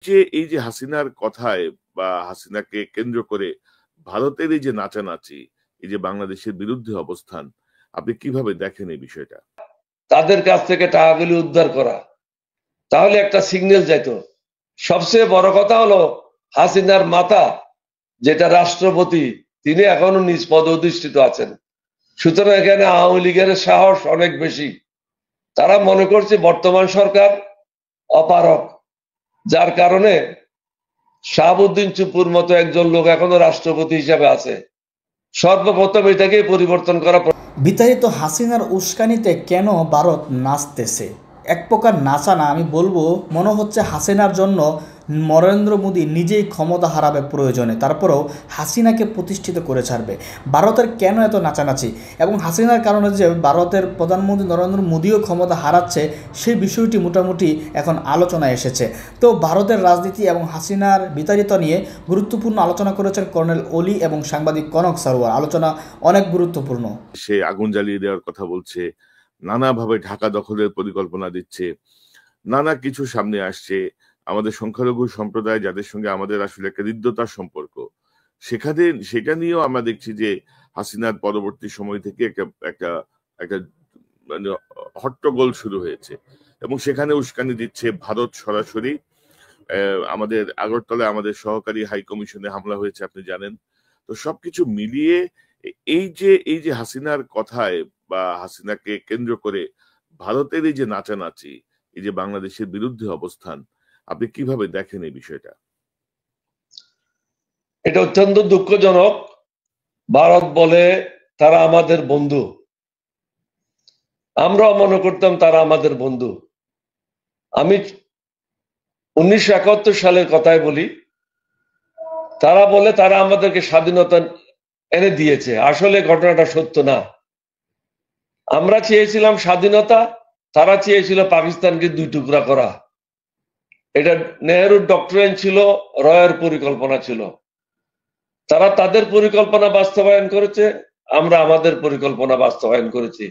এই যে হাসিনার কথায় বা হাসিনাকে কেন্দ্র করে ভারতের এই যে নাচানাচি, এই যে বাংলাদেশের বিরুদ্ধে অবস্থান, আপনি কিভাবে দেখেন এই বিষয়টা? তাদের কাছ থেকে টাকাগুলি উদ্ধার করা, তাহলে একটা সিগন্যাল যেত। সবচেয়ে বড় কথা হলো হাসিনার মাতা যেটা রাষ্ট্রপতি, তিনি এখনো নিজ পদ অধিষ্ঠিত আছেন। সুতরাং এখানে আওয়ামী লীগের সাহস অনেক বেশি। তারা মনে করছে বর্তমান সরকার অপারক, যার কারণে শাহাবুদ্দিন চুপ্পুর মতো একজন লোক এখনো রাষ্ট্রপতি হিসাবে আছে। সর্বপ্রথম এটাকে পরিবর্তন করা। বিতাড়িত হাসিনার উস্কানিতে কেন ভারত নাচতেছে? এক প্রকার নাচা না, আমি বলবো মনে হচ্ছে হাসিনার জন্য নরেন্দ্র মোদী নিজেই ক্ষমতা হারাবে প্রয়োজনে, তারপরেও হাসিনাকে প্রতিষ্ঠিত করে ছাড়বে। ভারতের কেন এত নাচানাচি এবং হাসিনার কারণে যে ভারতের প্রধানমন্ত্রী নরেন্দ্র মোদীও ক্ষমতা হারাচ্ছে, সেই বিষয়টি মোটামুটি এখন আলোচনায় এসেছে। তো ভারতের রাজনীতি এবং হাসিনার বিতাড়িত নিয়ে গুরুত্বপূর্ণ আলোচনা করেছেন কর্নেল অলি এবং সাংবাদিক কনক সারোয়ার। আলোচনা অনেক গুরুত্বপূর্ণ। সে আগুন জ্বালিয়ে দেওয়ার কথা বলছে, নানাভাবে ঢাকা দখলের পরিকল্পনা দিচ্ছে, নানা কিছু সামনে আসছে। আমাদের সংখ্যালঘু সম্প্রদায় যাদের সঙ্গে আমাদের আসলে একটা হৃদ্যতার সম্পর্ক, সেটা নিয়েও আমরা দেখছি যে হাসিনার পরবর্তী সময় থেকে একটা একটা একটা মানে হট্টগোল শুরু হয়েছে এবং সেখানে উস্কানি দিচ্ছে ভারত সরাসরি। আমাদের আগরতলায় আমাদের সহকারী হাই কমিশনে হামলা হয়েছে, আপনি জানেন। তো সবকিছু মিলিয়ে এই যে হাসিনার কথায় বা হাসিনাকে কেন্দ্র করে ভারতের এই যে নাচানাচি, এই যে বাংলাদেশের বিরুদ্ধে অবস্থান, আপনি কিভাবে দেখেন এই বিষয়টা? এটা অত্যন্ত দুঃখজনক। ভারত বলে তারা আমাদের বন্ধু, আমরাও মনে করতাম তারা আমাদের বন্ধু। আমি 1971 সালের কথাই বলি, তারা বলে তারা আমাদেরকে স্বাধীনতা এনে দিয়েছে। আসলে ঘটনাটা সত্য না। আমরা চেয়েছিলাম স্বাধীনতা, তারা চেয়েছিল পাকিস্তানকে দুই টুকরা করা। এটা নেহরুর ডক্টরিন ছিল, রয়ের পরিকল্পনা ছিল। তারা তাদের পরিকল্পনা বাস্তবায়ন করেছে, আমরা আমাদের পরিকল্পনা বাস্তবায়ন করেছি।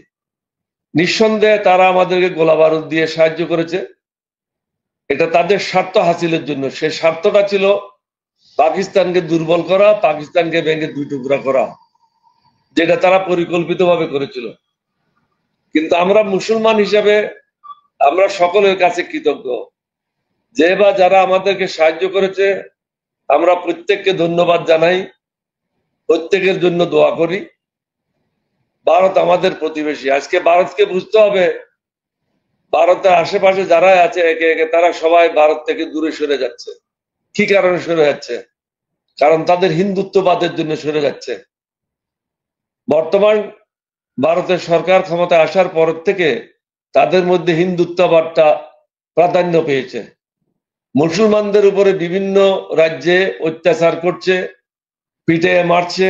নিঃসন্দেহে তারা আমাদেরকে গোলা বারুদ দিয়ে সাহায্য করেছে, এটা তাদের স্বার্থ হাসিলের জন্য। সে স্বার্থটা ছিল পাকিস্তানকে দুর্বল করা, পাকিস্তানকে ভেঙে দুই টুকরা করা, যেটা তারা পরিকল্পিতভাবে করেছিল। কিন্তু আমরা মুসলমান হিসাবে আমরা সকলের কাছে কৃতজ্ঞ, যে বা যারা আমাদেরকে সাহায্য করেছে আমরা প্রত্যেককে ধন্যবাদ জানাই, প্রত্যেকের জন্য দোয়া করি। ভারত আমাদের প্রতিবেশী। আজকে ভারতকে বুঝতে হবে, ভারতের আশেপাশে যারা আছে একে একে তারা সবাই ভারত থেকে দূরে সরে যাচ্ছে। কি কারণে সরে যাচ্ছে? কারণ তাদের হিন্দুত্ববাদের জন্য সরে যাচ্ছে। বর্তমান ভারতের সরকার ক্ষমতায় আসার পর থেকে তাদের মধ্যে হিন্দুত্ববাদটা প্রাধান্য পেয়েছে। মুসলমানদের উপরে বিভিন্ন রাজ্যে অত্যাচার করছে, পিটে মারছে,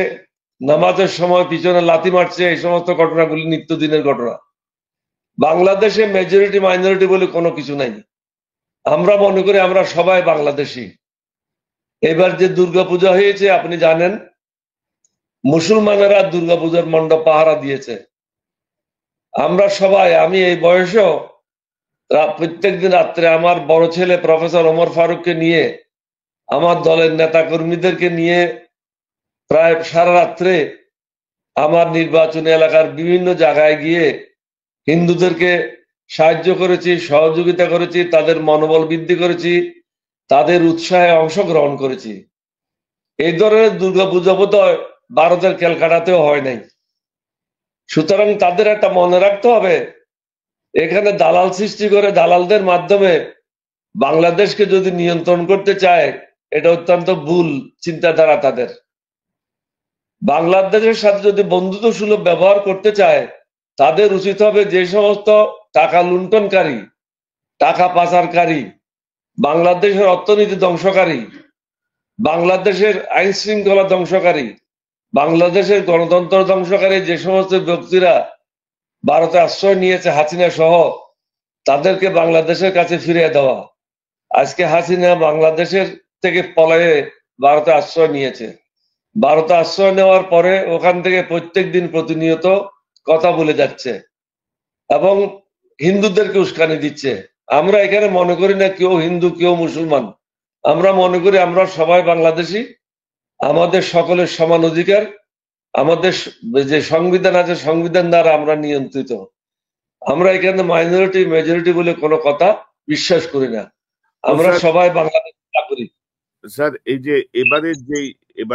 নামাজের সময় পিছনে লাথি মারছে। এই সমস্ত ঘটনাগুলি নিত্যদিনের ঘটনা। বাংলাদেশে মেজরিটি মাইনরিটি বলে কোনো কিছু নাই। আমরা মনে করি আমরা সবাই বাংলাদেশি। এবার যে দুর্গাপূজা হয়েছে আপনি জানেন, মুসলমানেরা দুর্গাপূজার মণ্ডপ পাহারা দিয়েছে। আমরা সবাই, আমি এই বয়সেও প্রত্যেকদিন রাত্রে আমার বড় ছেলে প্রফেসর ওমর ফারুককে নিয়ে, আমার দলের নেতা কর্মীদেরকে নিয়ে প্রায় সারা রাত্রে আমার নির্বাচনী এলাকার বিভিন্ন জায়গায় গিয়ে হিন্দুদেরকে সাহায্য করেছি, সহযোগিতা করেছি, তাদের মনোবল বৃদ্ধি করেছি, তাদের উৎসাহে অংশগ্রহণ করেছি। এই ধরনের দুর্গাপূজা বোধহয় ভারতের ক্যালকাটাতেও হয় নাই। সুতরাং তাদের একটা মনে রাখতে হবে, এখানে দালাল সৃষ্টি করে দালালদের মাধ্যমে বাংলাদেশকে যদি নিয়ন্ত্রণ করতে চায়, এটা অত্যন্ত ভুল চিন্তাধারা তাদের। বাংলাদেশের সাথে যদি বন্ধুত্ব সুলভ ব্যবহার করতে চায়, তাদের উচিত হবে যে সমস্ত টাকা লুণ্ঠনকারী, টাকা পাচারকারী, বাংলাদেশের অর্থনীতি ধ্বংসকারী, বাংলাদেশের আইন শৃঙ্খলা ধ্বংসকারী, বাংলাদেশের গণতন্ত্র ধ্বংসকারী যে সমস্ত ব্যক্তিরা ভারতে আশ্রয় নিয়েছে হাসিনা সহ, তাদেরকে বাংলাদেশের কাছে ফিরিয়ে দেওয়া। আজকে হাসিনা বাংলাদেশের থেকে পলায়ে ভারতে আশ্রয় নিয়েছে। ভারতে আশ্রয় নেওয়ার পরে ওখান থেকে প্রত্যেক দিন প্রতিনিয়ত কথা বলে যাচ্ছে এবং হিন্দুদেরকে উস্কানি দিচ্ছে। আমরা এখানে মনে করি না কেউ হিন্দু কেউ মুসলমান, আমরা মনে করি আমরা সবাই বাংলাদেশি, আমাদের সকলের সমান অধিকার, আমাদের যে সংবিধান আছে সংবিধান দ্বারা আমরা নিয়ন্ত্রিত। আমরা এখানে মাইনরিটি মেজরিটি বলে কোনো কথা বিশ্বাস করি না, আমরা সবাই বাংলাদেশ নাগরিক। স্যার এই যে এবারে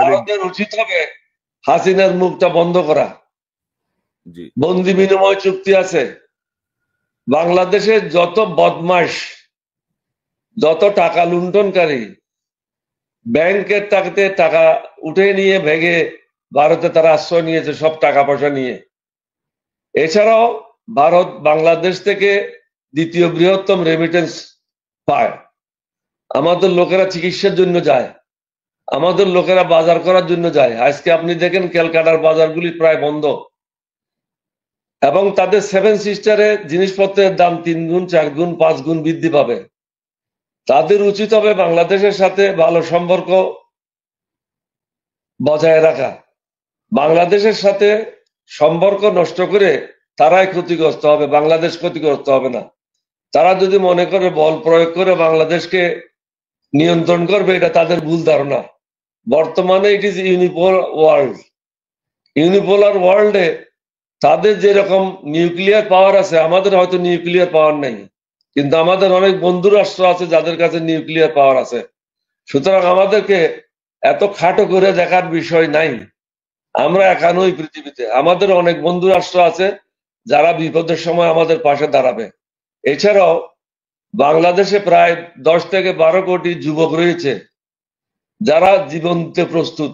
আমাদের উচিত হবে হাসিনার মুখটা বন্ধ করা। বন্দি বিনিময় চুক্তি আছে, বাংলাদেশের যত বদমাশ, যত টাকা লুণ্ঠনকারী, ব্যাংকের টাকাতে টাকা উঠে নিয়ে ভেঙে ভারতে তারা আশ্রয় নিয়েছে সব টাকা পয়সা নিয়ে। এছাড়াও ভারত বাংলাদেশ থেকে দ্বিতীয় বৃহত্তম রেমিটেন্স পায়। আমাদের লোকেরা চিকিৎসার জন্য যায়, আমাদের লোকেরা বাজার করার জন্য যায়। আজকে আপনি দেখেন ক্যালকাটার বাজারগুলি প্রায় বন্ধ, এবং তাদের 7 সিস্টারে জিনিসপত্রের দাম 3 গুণ 4 গুণ 5 গুণ বৃদ্ধি পাবে। তাদের উচিত হবে বাংলাদেশের সাথে ভালো সম্পর্ক বজায় রাখা। বাংলাদেশের সাথে সম্পর্ক নষ্ট করে তারাই ক্ষতিগ্রস্ত হবে, বাংলাদেশ ক্ষতিগ্রস্ত হবে না। তারা যদি মনে করে বল প্রয়োগ করে বাংলাদেশকে নিয়ন্ত্রণ করবে, এটা তাদের ভুল ধারণা। বর্তমানে it is unipolar world. Unipolar ওয়ার্ল্ডে তাদের যেরকম নিউক্লিয়ার পাওয়ার আছে, আমাদের হয়তো নিউক্লিয়ার পাওয়ার নেই, কিন্তু আমাদের অনেক বন্ধু রাষ্ট্র আছে যাদের কাছে নিউক্লিয়ার পাওয়ার আছে। সুতরাং আমাদেরকে এত খাটো করে দেখার বিষয় নাই। আমরা একা নই পৃথিবীতে, আমাদের অনেক বন্ধু রাষ্ট্র আছে যারা বিপদের সময় আমাদের পাশে দাঁড়াবে। এছাড়াও বাংলাদেশে প্রায় 10 থেকে 12 কোটি যুবক রয়েছে যারা জীবন দিতে প্রস্তুত।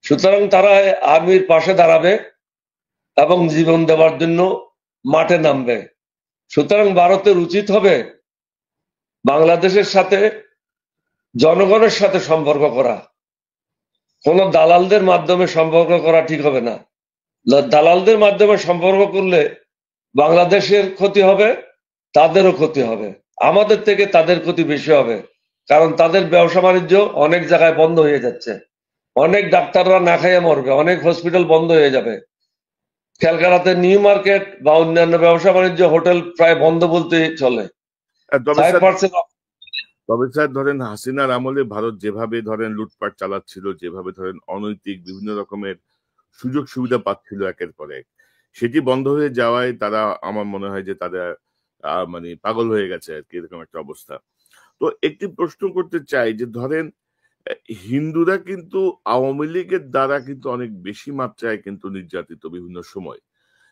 সুতরাং তারা আর্মির পাশে দাঁড়াবে এবং জীবন দেওয়ার জন্য মাঠে নামবে। সুতরাং ভারতের উচিত হবে বাংলাদেশের সাথে জনগণের সাথে সম্পর্ক করা। কোন দালালদের মাধ্যমে সম্পর্ক করা ঠিক হবে না। দালালদের মাধ্যমে সম্পর্ক করলে বাংলাদেশের ক্ষতি হবে, তাদেরও ক্ষতি হবে, আমাদের থেকে তাদের ক্ষতি বেশি হবে। কারণ তাদের ব্যবসা বাণিজ্য অনেক জায়গায় বন্ধ হয়ে যাচ্ছে, অনেক ডাক্তাররা না খাইয়ে মরবে, অনেক হসপিটাল বন্ধ হয়ে যাবে। ক্যালকাটাতে নিউ মার্কেট বা অন্যান্য ব্যবসা বাণিজ্য, হোটেল প্রায় বন্ধ বলতে চলে। তবে স্যার ধরেন হাসিনার আমলে ভারত যেভাবে ধরেন লুটপাট চালাচ্ছিল, যেভাবে ধরেন অনৈতিক বিভিন্ন রকমের সুযোগ সুবিধা পাচ্ছিল একের পর এক, সেটি বন্ধ হয়ে যাওয়ায় তারা, আমার মনে হয় যে তারা মানে পাগল হয়ে গেছে আর কি, এরকম একটা অবস্থা। তো একটি প্রশ্ন করতে চাই যে ধরেন হিন্দুরা কিন্তু আওয়ামী লীগের দ্বারা কিন্তু অনেক বেশি মাত্রায় কিন্তু নির্যাতিত বিভিন্ন সময়,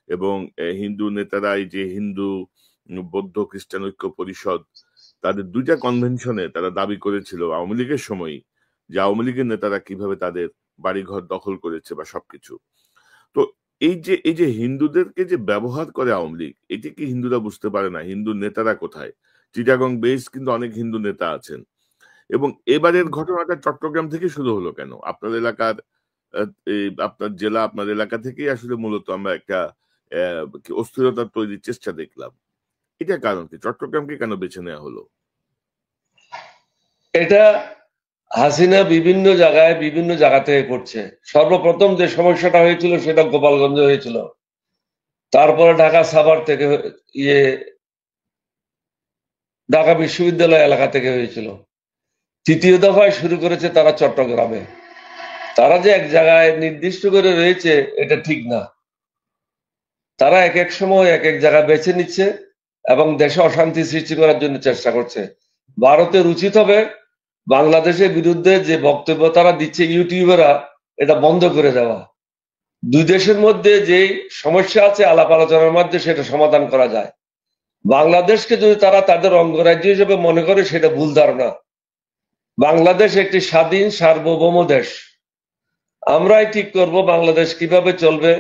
এবং হিন্দু নেতারা, এই যে হিন্দু বৌদ্ধ খ্রিস্টান ঐক্য পরিষদ, তাদের 2টা কনভেনশনে তারা দাবি করেছিল আওয়ামী লীগের সময় যে আওয়ামী লীগের নেতারা কিভাবে তাদের বাড়িঘর দখল করেছে বা সবকিছু। তো এই যে হিন্দুদেরকে যে ব্যবহার করে আওয়ামী লীগ, এটি কি হিন্দুরা বুঝতে পারে না? হিন্দু নেতারা কোথায়? চিটাগং বেস কিন্তু অনেক হিন্দু নেতা আছেন। এবং এবারের ঘটনাটা চট্টগ্রাম থেকে শুরু হলো কেন? আপনার এলাকার, আপনার জেলা, আপনার এলাকা থেকেই আসলে মূলত আমরা একটা অস্থিরতা তৈরির চেষ্টা দেখলাম। এটা কারণ কি? চট্টগ্রামকে কেন বেছে নেওয়া হলো? এটা হাসিনা বিভিন্ন জায়গায় বিভিন্ন জায়গা থেকে করছে। সর্বপ্রথম যে সমস্যাটা হয়েছিল সেটা গোপালগঞ্জে হয়েছিল, তারপরে ঢাকা সাভার থেকে, ঢাকা বিশ্ববিদ্যালয় এলাকা থেকে হয়েছিল। তৃতীয় দফায় শুরু করেছে তারা চট্টগ্রামে। তারা যে এক জায়গায় নির্দিষ্ট করে রয়েছে এটা ঠিক না। তারা এক এক সময় এক এক জায়গা বেছে নিচ্ছে এবং দেশে অশান্তি সৃষ্টি করার জন্য চেষ্টা করছে। ভারতের উচিত হবে বাংলাদেশের বিরুদ্ধে যে বক্তব্য তারা দিচ্ছে ইউটিউবেরা, এটা বন্ধ করে দেওয়া। দুই দেশের মধ্যে যে সমস্যা আছে আলাপ আলোচনার মধ্যে সেটা সমাধান করা যায়। বাংলাদেশকে যদি তারা তাদের অঙ্গরাজ্য হিসেবে মনে করে, সেটা ভুল ধারণা। বাংলাদেশ একটি স্বাধীন সার্বভৌম দেশ। আমরাই ঠিক করব বাংলাদেশ কিভাবে চলবে,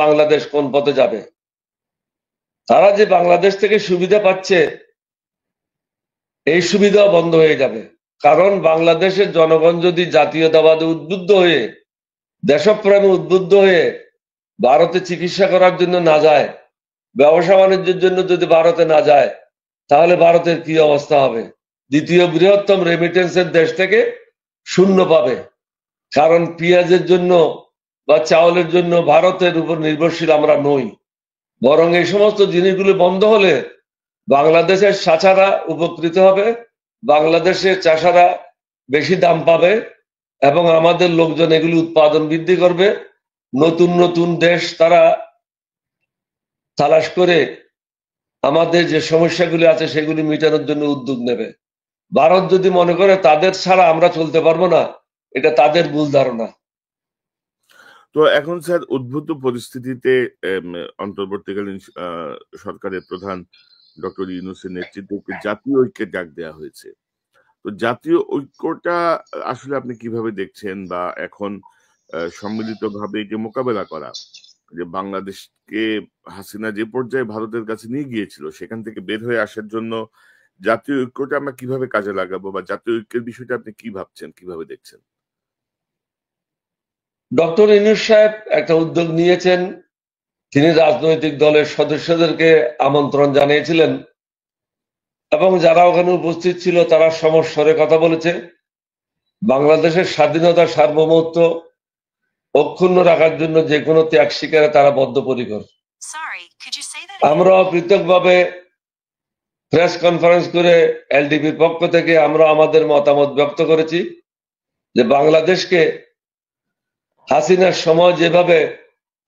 বাংলাদেশ কোন পথে যাবে। তারা যে বাংলাদেশ থেকে সুবিধা পাচ্ছে, এই সুবিধা বন্ধ হয়ে যাবে। কারণ বাংলাদেশের জনগণ যদি জাতীয়তাবাদে উদ্বুদ্ধ হয়ে, দেশপ্রেমে উদ্বুদ্ধ হয়ে ভারতে চিকিৎসা করার জন্য না যায়, ব্যবসা বাণিজ্যের জন্য যদি ভারতে না যায়, তাহলে ভারতের কি অবস্থা হবে? দ্বিতীয় বৃহত্তম রেমিটেন্সের দেশ থেকে শূন্য পাবে। কারণ পেঁয়াজের জন্য বা চাউলের জন্য ভারতের উপর নির্ভরশীল আমরা নই। বরং এই সমস্ত জিনিসগুলো বন্ধ হলে বাংলাদেশের চাষারা উপকৃত হবে, বাংলাদেশের চাষারা বেশি দাম পাবে এবং আমাদের লোকজন এগুলি উৎপাদন বৃদ্ধি করবে। নতুন নতুন দেশ তারা তালাশ করে আমাদের যে সমস্যাগুলি আছে সেগুলি মেটানোর জন্য উদ্যোগ নেবে। ভারত যদি মনে করে তাদের ছাড়া আমরা চলতে পারবো না, এটা তাদের ভুল ধারণা। তো এখন স্যার উদ্ভূত পরিস্থিতিতে অন্তর্বর্তীকালীন সরকারের প্রধান ডক্টর ইউনূসের নেতৃত্বে একটি জাতীয় ঐক্যের ডাক দেওয়া হয়েছে। তো জাতীয় ঐক্যটা আসলে আপনি কিভাবে দেখছেন, বা এখন সম্মিলিতভাবে এটি মোকাবেলা করা, যে বাংলাদেশকে হাসিনা যে পর্যায়ে ভারতের কাছে নিয়ে গিয়েছিল সেখান থেকে বের হয়ে আসার জন্য জাতীয় ঐক্যটা আমরা কিভাবে কাজে লাগাবো, বা জাতীয় ঐক্যের বিষয়টা আপনি কি ভাবছেন, কিভাবে দেখছেন? ডক্টর ইউনূস সাহেব একটা উদ্যোগ নিয়েছেন। তিনি রাজনৈতিক দলের সদস্যদেরকে আমন্ত্রণ জানিয়েছিলেন এবং যারা ওখানে উপস্থিত ছিল তারা সমস্বরে কথা বলেছে। বাংলাদেশের স্বাধীনতা সার্বভৌমত্ব অক্ষুণ্ণ রাখার জন্য যে কোনো ত্যাগ স্বীকারে তারা বদ্ধপরিকর। আমরাও পৃথকভাবে প্রেস কনফারেন্স করে এলডিপির পক্ষ থেকে আমরা আমাদের মতামত ব্যক্ত করেছি যে বাংলাদেশকে হাসিনার সময় যেভাবে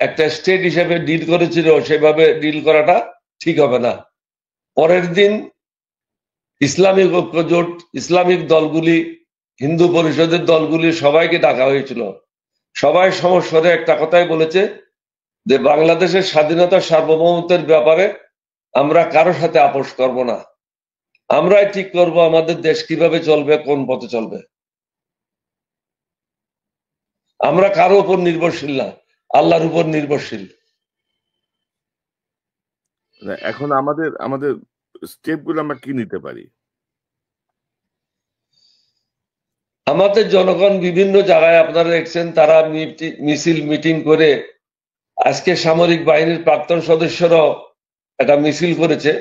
একটা স্টেট হিসেবে ডিল করেছিল সেভাবে ডিল করাটা ঠিক হবে না। পরের দিন ইসলামিক ঐক্যজোট, ইসলামিক দলগুলি, হিন্দু পরিষদের দলগুলি সবাইকে ডাকা হয়েছিল। সবাই সমস্বরে একটা কথাই বলেছে যে বাংলাদেশের স্বাধীনতা সার্বভৌমত্বের ব্যাপারে আমরা কারোর সাথে আপোষ করব না, আমরাই ঠিক করব আমাদের দেশ কিভাবে চলবে, কোন পথে চলবে। আমরা কারো উপর নির্ভরশীল না, আল্লাহর উপর নির্ভরশীল। এখন আমাদের আমাদের স্টেপগুলো আমরা কি নিতে পারি? আমাদের জনগণ বিভিন্ন জায়গায় আপনারা দেখছেন তারা মিছিল মিটিং করে, আজকে সামরিক বাহিনীর প্রাক্তন সদস্যরাও একটা মিছিল করেছে।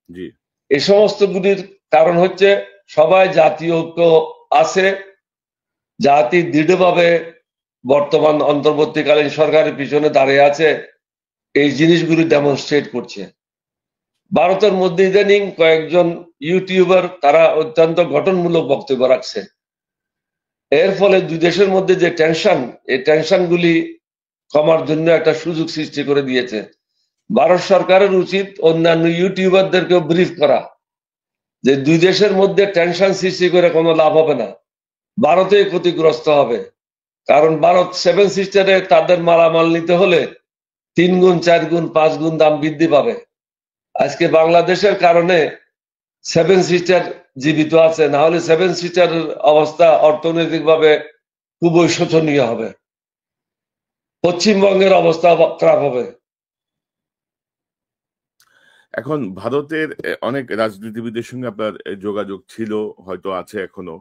জি, এই সমস্ত গুলির কারণ হচ্ছে সবাই জাতীয় ঐক্য আছে, জাতি দৃঢ়ভাবে বর্তমান অন্তর্বর্তীকালীন সরকারের পিছনে দাঁড়িয়ে আছে, এই জিনিসগুলি ডেমনস্ট্রেট করছে। ভারতের মধ্যে ইদানিং কয়েকজন ইউটিউবার তারা অত্যন্ত গঠনমূলক বক্তব্য রাখছে। এর ফলে দুই দেশের মধ্যে যে টেনশন, এই টেনশনগুলি কমার জন্য একটা সুযোগ সৃষ্টি করে দিয়েছে। ভারত সরকারের উচিত অন্যান্য ইউটিউবারদেরকেও ব্রিফ করা যে দুই দেশের মধ্যে টেনশন সৃষ্টি করে কোনো লাভ হবে না, ভারতেই ক্ষতিগ্রস্ত হবে। কারণ ভারত 7 সিস্টারে তাদের মালামাল নিতে হলে 3 গুণ 4 গুণ 5 গুণ দাম বৃদ্ধি পাবে। আজকে বাংলাদেশের কারণে 7 সিস্টার জীবিত আছে, না হলে 7 সিস্টারের অবস্থা অর্থনৈতিকভাবে খুবই শোচনীয় হবে, পশ্চিমবঙ্গের অবস্থা খারাপ হবে। এখন ভারতের অনেক রাজনীতিবিদের সঙ্গে আপনার যোগাযোগ ছিল, হয়তো আছে এখনো।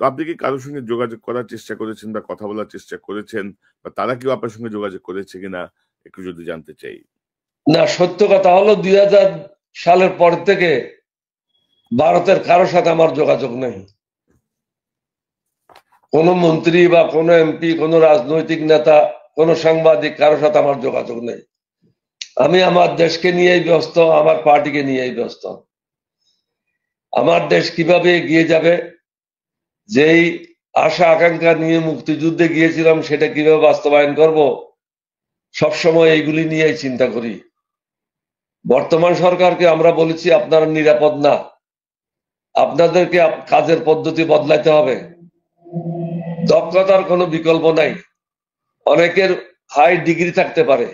তো আপনি কি কারোর সঙ্গে যোগাযোগ করার চেষ্টা করেছেন বা কথা বলার চেষ্টা করেছেন, বা তারা কেউ আপনার সঙ্গে যোগাযোগ করেছে কিনা একটু যদি জানতে চাই। না, সত্য কথা হলো 2000 সালের পর থেকে ভারতের কারোর সাথে আমার যোগাযোগ নেই। কোনো মন্ত্রী বা কোনো এমপি, কোনো রাজনৈতিক নেতা, কোনো সাংবাদিক, কারোর সাথে আমার যোগাযোগ নেই। আমি আমার দেশকে নিয়েই ব্যস্ত, আমার পার্টিকে নিয়েই ব্যস্ত। আমার দেশ কিভাবে এগিয়ে যাবে, যেই আশা আকাঙ্ক্ষা নিয়ে মুক্তিযুদ্ধে গিয়েছিলাম সেটা কিভাবে বাস্তবায়ন করব, সবসময় এইগুলি নিয়েই চিন্তা করি। বর্তমান সরকারকে আমরা বলেছি আপনারা নিরাপদ না, আপনাদেরকে কাজের পদ্ধতি বদলাতে হবে। দক্ষতার কোনো বিকল্প নাই। অনেকের হাই ডিগ্রি থাকতে পারে,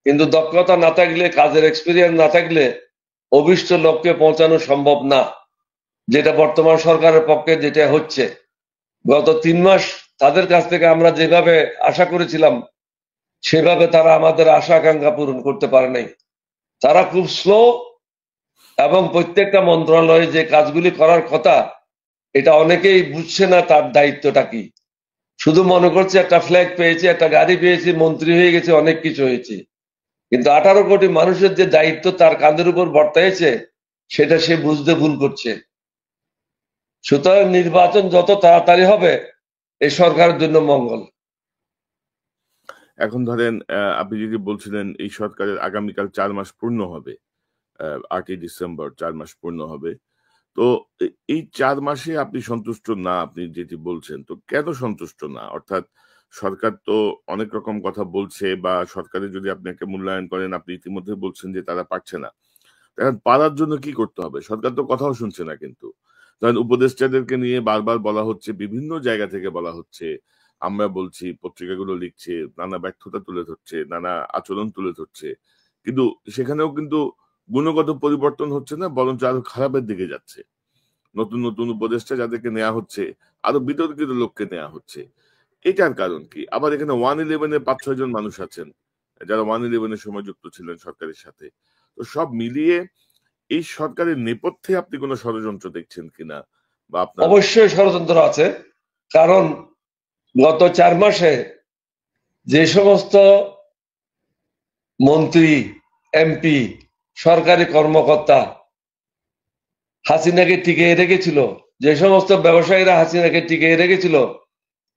কিন্তু দক্ষতা না থাকলে, কাজের এক্সপিরিয়েন্স না থাকলে অভিষ্ট লক্ষ্যে পৌঁছানো সম্ভব না, যেটা বর্তমান সরকারের পক্ষে যেটা হচ্ছে। গত 3 মাস তাদের কাছ থেকে আমরা যেভাবে আশা করেছিলাম সেভাবে তারা আমাদের আশা আকাঙ্ক্ষা পূরণ করতে পারে নাই। তারা খুব স্লো, এবং প্রত্যেকটা মন্ত্রণালয়ে যে কাজগুলি করার কথা এটা অনেকেই বুঝছে না তার দায়িত্বটা কি। শুধু মনে করছে একটা ফ্ল্যাগ পেয়েছি, একটা গাড়ি পেয়েছি, মন্ত্রী হয়ে গেছে, অনেক কিছু হয়েছে, কিন্তু 18 কোটি মানুষের যে দায়িত্ব তার কাঁধের উপর বর্তাইছে সেটা সে বুঝতে ভুল করছে। সুতরাং নির্বাচন যত তাড়াতাড়ি হবে এই সরকারের জন্য মঙ্গল। এখন ধরেন আপনি যদি বলছিলেন এই সরকারের আগামীকাল 4 মাস পূর্ণ হবে, 8ই ডিসেম্বর 4 মাস পূর্ণ হবে। তো এই 4 মাসে আপনি সন্তুষ্ট না, আপনি যেটি বলছেন, তো কেন সন্তুষ্ট না? অর্থাৎ সরকার তো অনেক রকম কথা বলছে, বা সরকারের যদি আপনি একটা মূল্যায়ন করেন, আপনি ইতিমধ্যে বলছেন যে তারা পারছে না। এখন পারার জন্য কি করতে হবে? সরকার তো কথাও শুনছে না কিন্তু। ধরেন উপদেষ্টাদেরকে নিয়ে বারবার বলা হচ্ছে, বিভিন্ন জায়গা থেকে বলা হচ্ছে, আমরা বলছি, পত্রিকাগুলো লিখছে, নানা ব্যর্থতা তুলে ধরছে, নানা আচরণ তুলে ধরছে। কিন্তু সেখানেও কিন্তু গুণগত পরিবর্তন হচ্ছে না, বরঞ্চ আরো খারাপের দিকে যাচ্ছে। নতুন নতুন উপদেষ্টা যাদেরকে নেওয়া হচ্ছে, আরো বিতর্কিত লোককে নেওয়া হচ্ছে। এটার কারণ কি? আবার এখানে 111 এ ৫-৬ জন মানুষ আছেন, যারা 111 এর সময় যুক্ত ছিলেন সরকারের সাথে। তো সব মিলিয়ে এই সরকারের নেপথ্যে আপনি কোন ষড়যন্ত্র দেখছেন কিনা, বা আপনার? অবশ্যই ষড়যন্ত্র আছে, কারণ গত 4 মাসে যে সমস্ত মন্ত্রী, এমপি, সরকারি কর্মকর্তা হাসিনাকে টিকিয়ে রেখেছিল, যে সমস্ত ব্যবসায়ীরা হাসিনাকে টিকিয়ে রেখেছিল,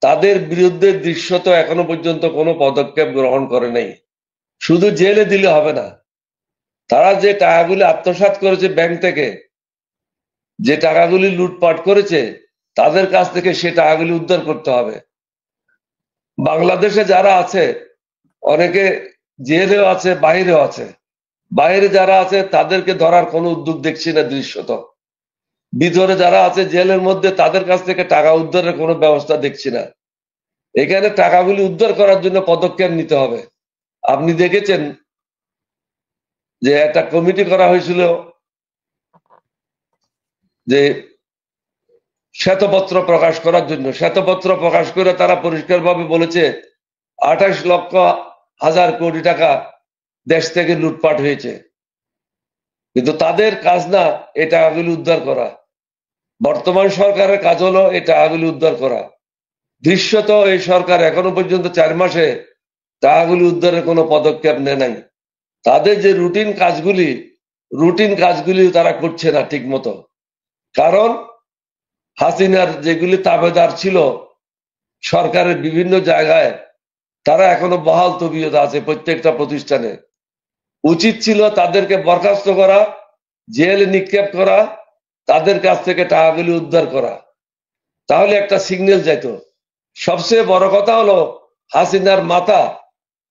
তাদের বিরুদ্ধে দৃশ্যত এখনো পর্যন্ত কোনো পদক্ষেপ গ্রহণ করে নাই। শুধু জেলে দিলে হবে না, তারা যে টাকাগুলি আত্মসাৎ করেছে ব্যাংক থেকে, যে টাকাগুলি লুটপাট করেছে, তাদের কাছ থেকে সে টাকাগুলি উদ্ধার করতে হবে। বাংলাদেশে যারা আছে অনেকে জেলেও আছে, বাইরেও আছে। বাইরে যারা আছে তাদেরকে ধরার কোনো উদ্যোগ দেখছি না দৃশ্যত। ভিতরে যারা আছে জেলের মধ্যে, তাদের কাছ থেকে টাকা উদ্ধারের কোনো ব্যবস্থা দেখছি না। এখানে টাকাগুলি উদ্ধার করার জন্য পদক্ষেপ নিতে হবে। আপনি দেখেছেন যে একটা কমিটি করা হয়েছিল, যে শ্বেতপত্র প্রকাশ করার জন্য। শ্বেতপত্র প্রকাশ করে তারা পরিষ্কারভাবে বলেছে 28,000 কোটি টাকা দেশ থেকে লুটপাট হয়েছে। কিন্তু তাদের কাজ না এই টাকাগুলি উদ্ধার করা। বর্তমান সরকারের কাজ হলো এই টাকাগুলি উদ্ধার করা। দৃশ্যত এই সরকার এখনো পর্যন্ত 4 মাসে টাকাগুলি উদ্ধারের কোনো পদক্ষেপ নেয় নাই। তাদের যে রুটিন কাজগুলি তারা করছে না ঠিক মতো। কারণ হাসিনার যেগুলি তাবেদার ছিল সরকারের বিভিন্ন জায়গায়, তারা এখনো বহাল তবিয়ত আছে প্রত্যেকটা প্রতিষ্ঠানে। উচিত ছিল তাদেরকে বরখাস্ত করা, জেলে নিক্ষেপ করা, তাদের কাছ থেকে টাকাগুলি উদ্ধার করা, তাহলে একটা সিগন্যাল যেত। সবচেয়ে বড় কথা হলো হাসিনার মাতা,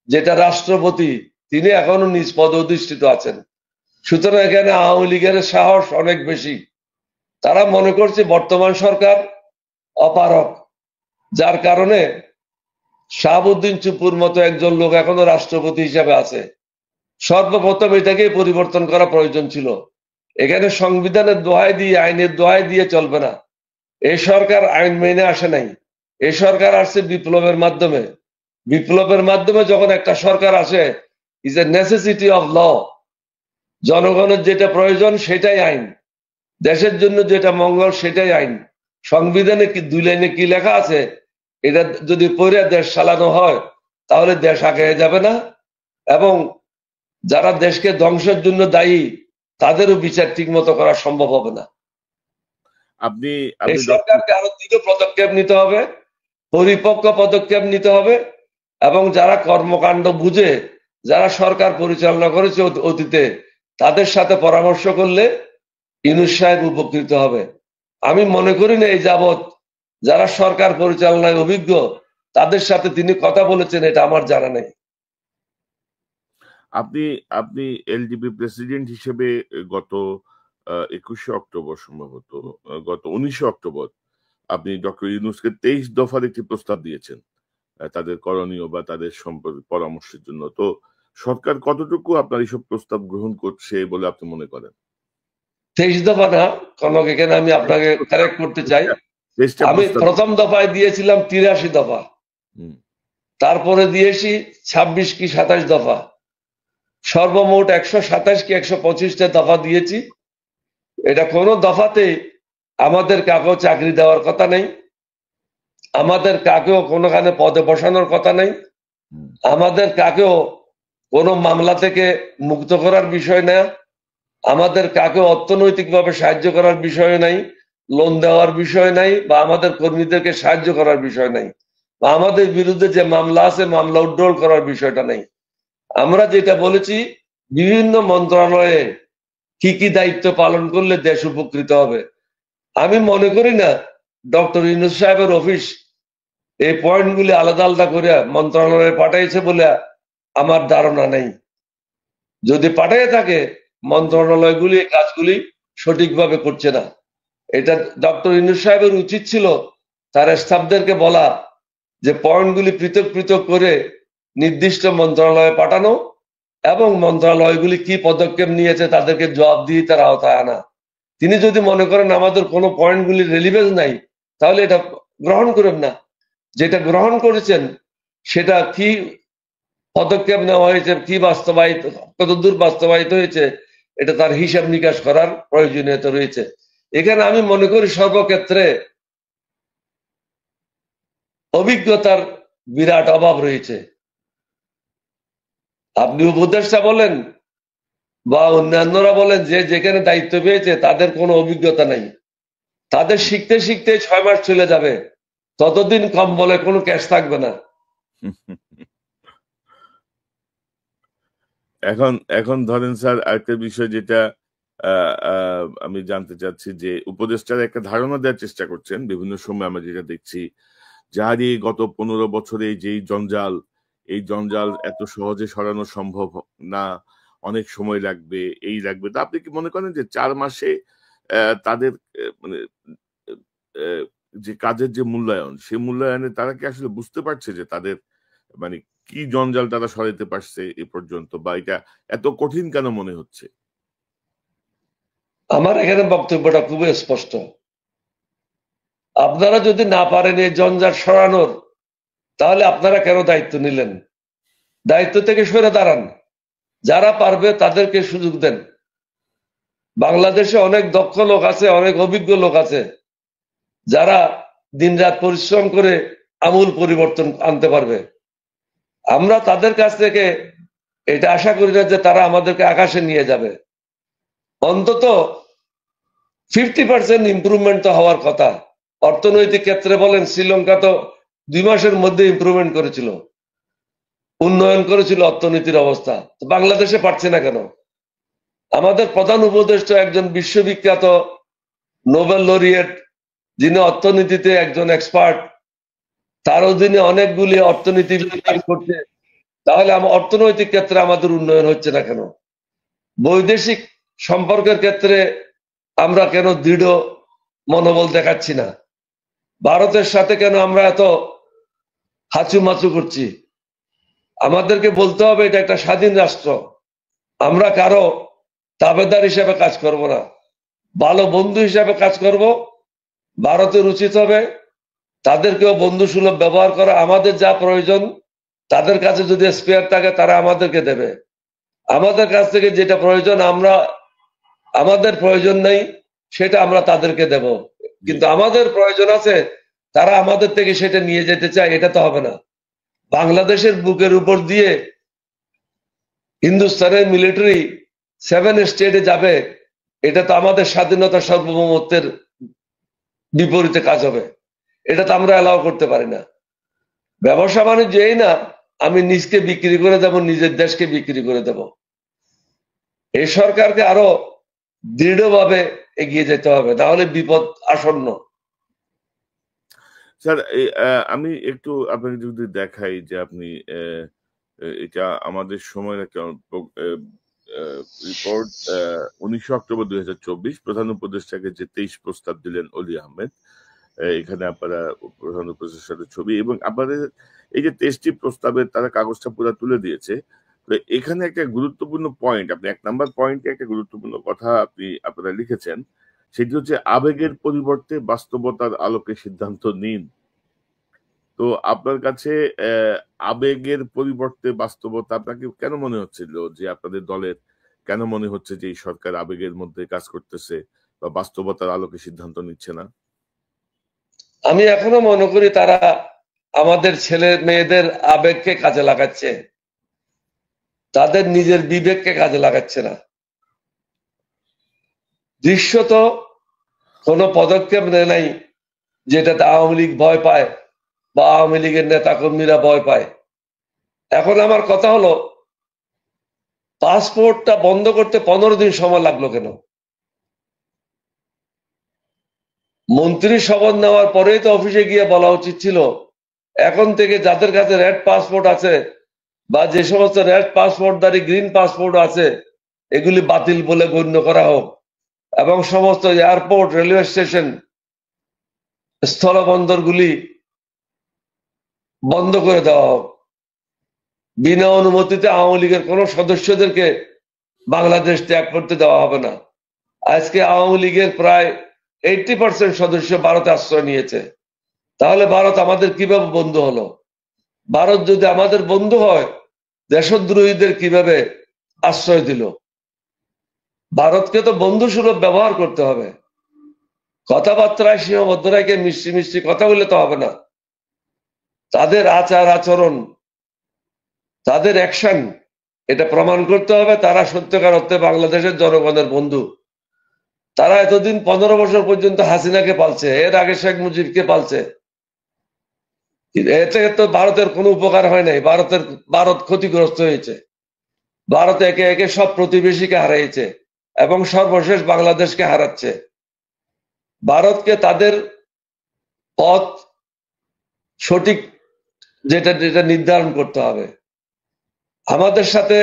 যেটা রাষ্ট্রপতি, তিনি এখনো নিজ পদে অধিষ্ঠিত আছেন। সুতরাং এখানে আওয়ামী লীগের সাহস অনেক বেশি। তারা মনে করছে বর্তমান সরকার অপারক, যার কারণে শাহাবুদ্দিন চুপুর মতো একজন লোক এখনো রাষ্ট্রপতি হিসাবে আছে। সর্বপ্রথম এটাকে পরিবর্তন করা প্রয়োজন ছিল। এখানে সংবিধানের দোহাই দিয়ে, আইনের দোহাই দিয়ে চলবে না। এই সরকার আইন মেনে আসে নাই, এই সরকার আসছে বিপ্লবের মাধ্যমে। বিপ্লবের মাধ্যমে যখন একটা সরকার আসে, is a necessity of law. জনগণের যেটা প্রয়োজন সেটাই আইন, দেশের জন্য যেটা মঙ্গল সেটাই আইন। সংবিধানে কি 2 লাইনে কি লেখা আছে, এটা যদি পড়ে দেশ চালানো হয়, তাহলে দেশ আগে যাবে না, এবং যারা দেশকে ধ্বংসের জন্য দায়ী তাদেরও বিচার ঠিক মতো করা সম্ভব হবে না। আপনি এই সরকারকে আরো দৃঢ় পদক্ষেপ নিতে হবে, পরিপক্ক পদক্ষেপ নিতে হবে, এবং যারা কর্মকাণ্ড বুঝে, যারা সরকার পরিচালনা করেছে অতীতে, তাদের সাথে পরামর্শ করলে ইউনূস সাহেব উপকৃত হবে। আমি মনে করি না এই যাবৎ যারা সরকার পরিচালনায় অভিজ্ঞ তাদের সাথে তিনি কথা বলেছেন, এটা আমার জানা নেই। আপনি আপনি এলডিপি প্রেসিডেন্ট হিসেবে গত 21শে অক্টোবর, সম্ভবত গত 19শে অক্টোবর, আপনি ডক্টর ইউনূসকে 23 দফার একটি প্রস্তাব দিয়েছেন তাদের করণীয় বা তাদের পরামর্শের জন্য। তো সরকার কতটুকু আপনার এইসব প্রস্তাব গ্রহণ করছে বলে আপনি মনে করেন? 23 দফা না, কনক, এখানে আমি আপনাকে কারেক্ট করতে চাই। আমি প্রথম দফায় দিয়েছিলাম 83 দফা, তারপরে দিয়েছি 26 কি 27 দফা, সর্বমোট 127 কি 125টা দফা দিয়েছি। এটা কোনো দফাতে আমাদের কাকেও চাকরি দেওয়ার কথা নেই, আমাদের কাকেও কোনোখানে পদে বসানোর কথা নেই, আমাদের কাকেও কোনো মামলা থেকে মুক্ত করার বিষয় না, আমাদের কাকেও অর্থনৈতিকভাবে সাহায্য করার বিষয় নাই, লোন দেওয়ার বিষয় নাই, বা আমাদের কর্মীদেরকে সাহায্য করার বিষয় নাই, বা আমাদের বিরুদ্ধে যে মামলা আছে মামলা উড্ডল করার বিষয়টা নেই। আমরা যেটা বলেছি, বিভিন্ন মন্ত্রণালয়ে কি কি দায়িত্ব পালন করলে দেশ উপকৃত হবে, আমি মনে করি না ডক্টর ইউনূস সাহেবের অফিস এই পয়েন্টগুলি আলাদা আলাদা করে মন্ত্রণালয়ে পাঠাইছে বলে আমার ধারণা নেই। যদি পাঠিয়ে থাকে মন্ত্রণালয়গুলি কাজগুলি সঠিকভাবে করছে না। এটা ডক্টর ইউনূস সাহেবের উচিত ছিল তার স্টাফদেরকে বলা যে পয়েন্টগুলি পৃথক পৃথক করে নির্দিষ্ট মন্ত্রণালয়ে পাঠানো এবং মন্ত্রণালয়গুলি কি পদক্ষেপ নিয়েছে তাদেরকে জবাব দিয়ে তার আওতায় আনা। তিনি যদি মনে করেন আমাদের কোনো পয়েন্টগুলি রেলিভেন্স নাই, তাহলে এটা গ্রহণ করেন না। যেটা গ্রহণ করেছেন সেটা কি পদক্ষেপ নেওয়া হয়েছে, কি বাস্তবায়িত, কতদূর বাস্তবায়িত হয়েছে, এটা তার হিসাব নিকাশ করার প্রয়োজনীয়তা রয়েছে। এখানে আমি মনে করি সর্বক্ষেত্রে অভিজ্ঞতার বিরাট অভাব রয়েছে। আপনি উপদেষ্টা বলেন বা অন্যান্যরা বলেন, যে যেখানে দায়িত্ব পেয়েছে তাদের কোনো অভিজ্ঞতা নাই। তাদের শিখতে শিখতে 6 মাস চলে যাবে, ততদিন কম বলে কোনো ক্যাশ থাকবে না। এখন ধরেন স্যার, আরেকটা বিষয় যেটা আমি জানতে চাচ্ছি, যে উপদেষ্টারা একটা ধারণা দেওয়ার চেষ্টা করছেন বিভিন্ন সময়, আমরা যেটা দেখছি, যারই গত 15 বছরে যেই জঞ্জাল, এই জঞ্জাল এত সহজে সরানো সম্ভব না, অনেক সময় লাগবে, এই লাগবে। তা আপনি কি মনে করেন যে 4 মাসে তাদের মানে যে কাজের যে মূল্যায়ন, সেই মূল্যায়নে তারা কি আসলে বুঝতে পারছে যে তাদের মানে কি জঞ্জাল তারা সরাইতে পারছে এ পর্যন্ত, বা এটা এত কঠিন কেন মনে হচ্ছে? আমার এখানে বক্তব্যটা খুবই স্পষ্ট। আপনারা যদি না পারেন এই জঞ্জাল সরানোর, তাহলে আপনারা কেন দায়িত্ব নিলেন? দায়িত্ব থেকে সরে দাঁড়ান, যারা পারবে তাদেরকে সুযোগ দেন। বাংলাদেশে অনেক দক্ষ লোক আছে, অনেক অভিজ্ঞ লোক আছে, যারা দিনরাত পরিশ্রম করে আমূল পরিবর্তন আনতে পারবে। আমরা তাদের কাছ থেকে এটা আশা করি না যে তারা আমাদেরকে আকাশে নিয়ে যাবে। অন্তত 50% ইমপ্রুভমেন্ট তো হওয়ার কথা। অর্থনৈতিক ক্ষেত্রে বলেন, শ্রীলঙ্কা তো 2 মাসের মধ্যে ইমপ্রুভমেন্ট করেছিল, উন্নয়ন করেছিল অর্থনীতির অবস্থা। তো বাংলাদেশে পারছে না কেন? আমাদের প্রধান উপদেষ্টা একজন বিশ্ববিখ্যাত নোবেল লরিয়েট, যিনি অর্থনীতিতে একজন এক্সপার্ট, তার অধীনে অনেকগুলি অর্থনীতি করছে। তাহলে অর্থনৈতিক ক্ষেত্রে আমাদের উন্নয়ন হচ্ছে না কেন? বৈদেশিক সম্পর্কের ক্ষেত্রে আমরা কেন দৃঢ় মনোবল দেখাচ্ছি না? ভারতের সাথে কেন আমরা এত হাঁচুমাচু করছি? আমাদেরকে বলতে হবে এটা একটা স্বাধীন রাষ্ট্র, আমরা কারো তাবেদার হিসেবে কাজ করব না, ভালো বন্ধু হিসেবে কাজ করব। ভারতের উচিত হবে তাদেরকেও বন্ধু সুলভ ব্যবহার করা। আমাদের যা প্রয়োজন, তাদের কাছে যদি স্পেয়ার থাকে তারা আমাদেরকে দেবে। আমাদের কাছ থেকে যেটা প্রয়োজন, আমাদের প্রয়োজন নেই, সেটা আমরা তাদেরকে দেব। কিন্তু আমাদের প্রয়োজন আছে, তারা আমাদের থেকে সেটা নিয়ে যেতে চায়, এটা তো হবে না। বাংলাদেশের বুকের উপর দিয়ে হিন্দুস্তানের মিলিটারি 7 স্টেটে যাবে, এটা তো আমাদের স্বাধীনতা সার্বভৌমত্বের বিপরীতে কাজ হবে। এটা তো আমরা অ্যালাউ করতে পারি না। ব্যবসা বাণিজ্য এই না আমি নিজকে বিক্রি করে দেব, নিজের দেশকে বিক্রি করে দেব। এই সরকারকে আরো দৃঢ়ভাবে এগিয়ে যেতে হবে, তাহলে বিপদ আসন্ন। স্যার, আমি একটু আপনাকে যদি দেখাই যে আপনি এটা আমাদের সময়ের একটা রিপোর্ট, 19 অক্টোবর 2024 প্রধান উপদেষ্টাকে যে 23 প্রস্তাব দিলেন অলি আহমেদ, এখানে আপনারা প্রধান উপদেষ্টার সাথে ছবি, এবং আপনাদের এই যে 23টি প্রস্তাবের তারা কাগজটা পুরো তুলে দিয়েছে। তো এখানে একটা গুরুত্বপূর্ণ পয়েন্ট, আপনি 1 নাম্বার পয়েন্টে একটা গুরুত্বপূর্ণ কথা আপনারা লিখেছেন, সেটি হচ্ছে আবেগের পরিবর্তে বাস্তবতার আলোকে সিদ্ধান্ত নিন। তো আপনার কাছে আবেগের পরিবর্তে বাস্তবতা, আপনাকে কেন মনে হচ্ছিল যে আপনাদের দলের কেন মনে হচ্ছে যে এই সরকার আবেগের মধ্যে কাজ করতেছে বা বাস্তবতার আলোকে সিদ্ধান্ত নিচ্ছে না? আমি এখনো মনে করি তারা আমাদের ছেলে মেয়েদের আবেগকে কাজে লাগাচ্ছে, তাদের নিজের বিবেককে কাজে লাগাচ্ছে না। দৃশ্যত কোনো পদক্ষেপ নেয় নাই যেটাতে আওয়ামী লীগ ভয় পায় বা আওয়ামী লীগের নেতা কর্মীরা ভয় পায়। এখন আমার কথা হলো, পাসপোর্টটা বন্ধ করতে 15 দিন সময় লাগলো কেন? মন্ত্রী শপথ নেওয়ার পরেই তো অফিসে গিয়ে বলা উচিত ছিল এখন থেকে যাদের কাছে রেড পাসপোর্ট আছে বা যে সমস্ত রেড পাসপোর্টধারী গ্রিন পাসপোর্ট আছে এগুলি বাতিল বলে গণ্য করা হোক এবং সমস্ত এয়ারপোর্ট, রেলওয়ে স্টেশন, স্থলবন্দরগুলি বন্ধ করে দেওয়া হোক। বিনা অনুমতিতে আওয়ামী লীগের কোন সদস্যদেরকে বাংলাদেশ ত্যাগ করতে দেওয়া হবে না। আজকে আওয়ামী লীগের প্রায় 80% সদস্য ভারতে আশ্রয় নিয়েছে। তাহলে ভারত আমাদের কিভাবে বন্ধু হলো? ভারত যদি আমাদের বন্ধু হয় দেশদ্রোহীদের কিভাবে আশ্রয় দিল? ভারতকে তো বন্ধু স্বরূপ ব্যবহার করতে হবে। কথাবার্তায় সীমাবদ্ধ রেখে মিষ্টি মিষ্টি কথা বললে তো হবে না। তাদের আচার আচরণ, তাদের অ্যাকশন, এটা প্রমাণ করতে হবে তারা সত্যিকার অর্থে বাংলাদেশের জনগণের বন্ধু। তারা এতদিন 15 বছর পর্যন্ত হাসিনাকে পালছে, এর আগে শেখ মুজিবকে পালছে। এতে তো ভারতের কোনো উপকার হয় নাই। ভারত ক্ষতিগ্রস্ত হয়েছে। ভারত একে একে সব প্রতিবেশীকে হারিয়েছে এবং সর্বশেষ বাংলাদেশকে হারাচ্ছে। ভারতকে তাদের পথ সঠিক যেটা নির্ধারণ করতে হবে। আমাদের সাথে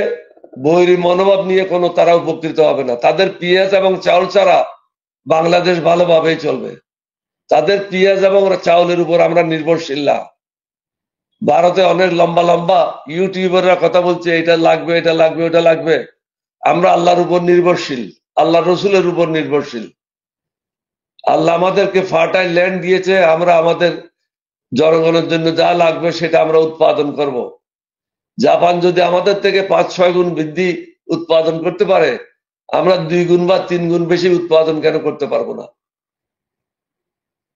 বৈরী মনোভাব নিয়ে কোনো তারা উপকৃত হবে না। তাদের পেঁয়াজ এবং চাউল ছাড়া বাংলাদেশ ভালোভাবেই চলবে। তাদের পেঁয়াজ এবং চাউলের উপর আমরা নির্ভরশীল না। ভারতে অনেক লম্বা লম্বা ইউটিউবাররা কথা বলছে এটা লাগবে, এটা লাগবে, ওটা লাগবে। আমরা আল্লাহর উপর নির্ভরশীল, আল্লাহ রসুলের উপর নির্ভরশীল। আল্লাহ আমাদেরকে ফার্টাইল ল্যান্ড দিয়েছে, আমরা আমাদের জনগণের জন্য যা লাগবে সেটা আমরা উৎপাদন করব। জাপান যদি আমাদের থেকে 5-6 গুণ বৃদ্ধি উৎপাদন করতে পারে, আমরা 2 গুণ বা 3 গুণ বেশি উৎপাদন কেন করতে পারবো না?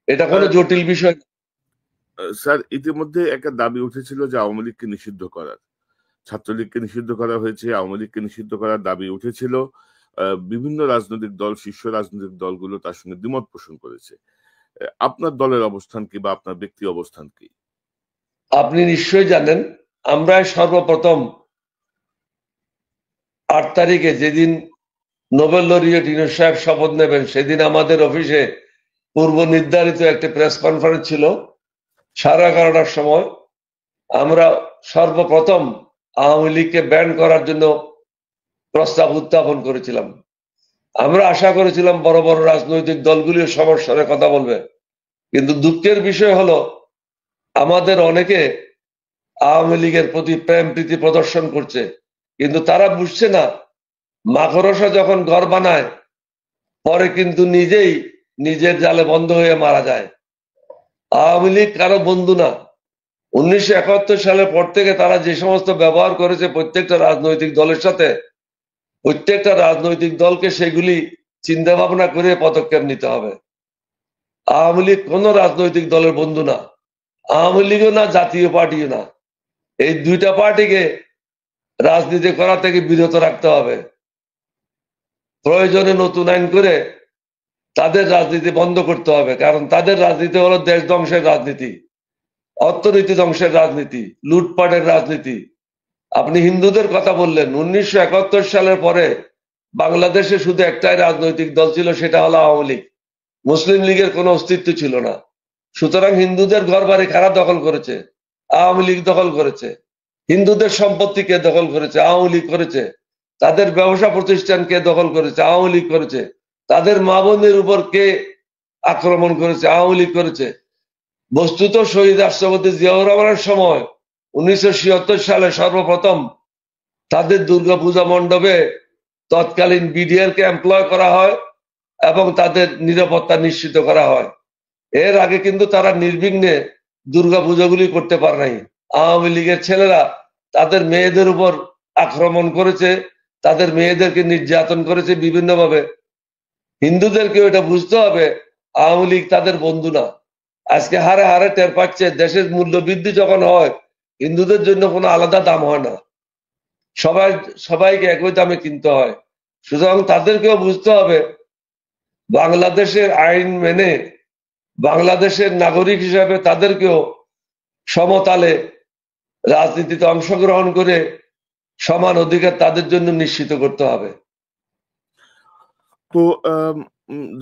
এটা কোনো জটিল বিষয় না। স্যার, ইতিমধ্যে একটা দাবি উঠেছিল যে আওয়ামী লীগকে নিষিদ্ধ করার, ছাত্রলীগকে নিষিদ্ধ করা হয়েছে, আওয়ামী লীগকে নিষিদ্ধ করার দাবি উঠেছিল। বিভিন্ন রাজনৈতিক দল, শীর্ষ রাজনৈতিক দলগুলো তার সঙ্গে দ্বিমত পোষণ করেছে। আপনার দলের অবস্থান কি বা আপনার ব্যক্তি অবস্থান কি? আপনি নিশ্চয়ই জানেন, আমরা সর্বপ্রথম 8 তারিখে যেদিন নোবেল লরিয়েট ইউনূস সাহেব শপথ নেবেন সেদিন আমাদের অফিসে পূর্ব নির্ধারিত একটা প্রেস কনফারেন্স ছিল 11:30টার সময়। আমরা সর্বপ্রথম আওয়ামী লীগকে ব্যান করার জন্য প্রস্তাব উত্থাপন করেছিলাম। আমরা আশা করেছিলাম বড় বড় রাজনৈতিক দলগুলিও সমস্যার কথা বলবে, কিন্তু দুঃখের বিষয় হলো আমাদের অনেকে আওয়ামী লীগের প্রতি প্রেম প্রীতি প্রদর্শন করছে, কিন্তু তারা বুঝছে না মাকড়সা যখন ঘর বানায় পরে কিন্তু নিজেই নিজের জালে বন্ধ হয়ে মারা যায়। আওয়ামী লীগ কারো বন্ধু না। 1971 সালের পর থেকে তারা যে সমস্ত ব্যবহার করেছে প্রত্যেকটা রাজনৈতিক দলের সাথে, প্রত্যেকটা রাজনৈতিক দলকে সেগুলি চিন্তা ভাবনা করে পদক্ষেপ নিতে হবে। আওয়ামী লীগ কোন রাজনৈতিক দলের বন্ধু না, আওয়ামী লীগও না, জাতীয় পার্টিও না। এই দুইটা পার্টিকে রাজনীতি করা থেকে বিরত রাখতে হবে। প্রয়োজনে নতুন আইন করে তাদের রাজনীতি বন্ধ করতে হবে, কারণ তাদের রাজনীতি হলো দেশ ধ্বংসের রাজনীতি, অর্থনীতি ধ্বংসের রাজনীতি, লুটপাটের রাজনীতি। আপনি হিন্দুদের কথা বললেন, 1971 সালের পরে বাংলাদেশে শুধু একটাই রাজনৈতিক দল ছিল, সেটা হলো আওয়ামী লীগ। মুসলিম লীগের কোনো অস্তিত্ব ছিল না। সুতরাং হিন্দুদের ঘর বাড়ি কারা দখল করেছে? আওয়ামী লীগ দখল করেছে। হিন্দুদের সম্পত্তি কে দখল করেছে? আওয়ামী লীগ করেছে। তাদের ব্যবসা প্রতিষ্ঠান কে দখল করেছে? আওয়ামী লীগ করেছে। তাদের মা বোনের উপর কে আক্রমণ করেছে? আওয়ামী লীগ করেছে। বস্তুত শহীদ রাষ্ট্রপতি জিয়াউর রহমানের সময় 1976 সালে সর্বপ্রথম তাদের দুর্গাপূজা মণ্ডপে তৎকালীন বিডিআর কে এমপ্লয় করা হয় এবং তাদের নিরাপত্তা নিশ্চিত করা হয়। এর আগে কিন্তু তারা নির্বিঘ্নে দুর্গাপূজাগুলি করতে পারে নাই। আওয়ামী লীগের ছেলেরা তাদের মেয়েদের উপর আক্রমণ করেছে, তাদের মেয়েদেরকে নির্যাতন করেছে বিভিন্নভাবে। হিন্দুদেরকে এটা বুঝতে হবে আওয়ামী লীগ তাদের বন্ধু না। আজকে হারে হারে টের পাচ্ছে, দেশের মূল্য বৃদ্ধি যখন হয় হিন্দুদের জন্য কোনো আলাদা দাম হয় না, সবাইকে একই দামে কিনতে হয়। সুতরাং তাদেরকেও বুঝতে হবে বাংলাদেশের আইন মেনে বাংলাদেশের নাগরিক হিসাবে তাদেরকেও সমতালে রাজনীতিতে অংশগ্রহণ করে সমান অধিকার তাদের জন্য নিশ্চিত করতে হবে। তো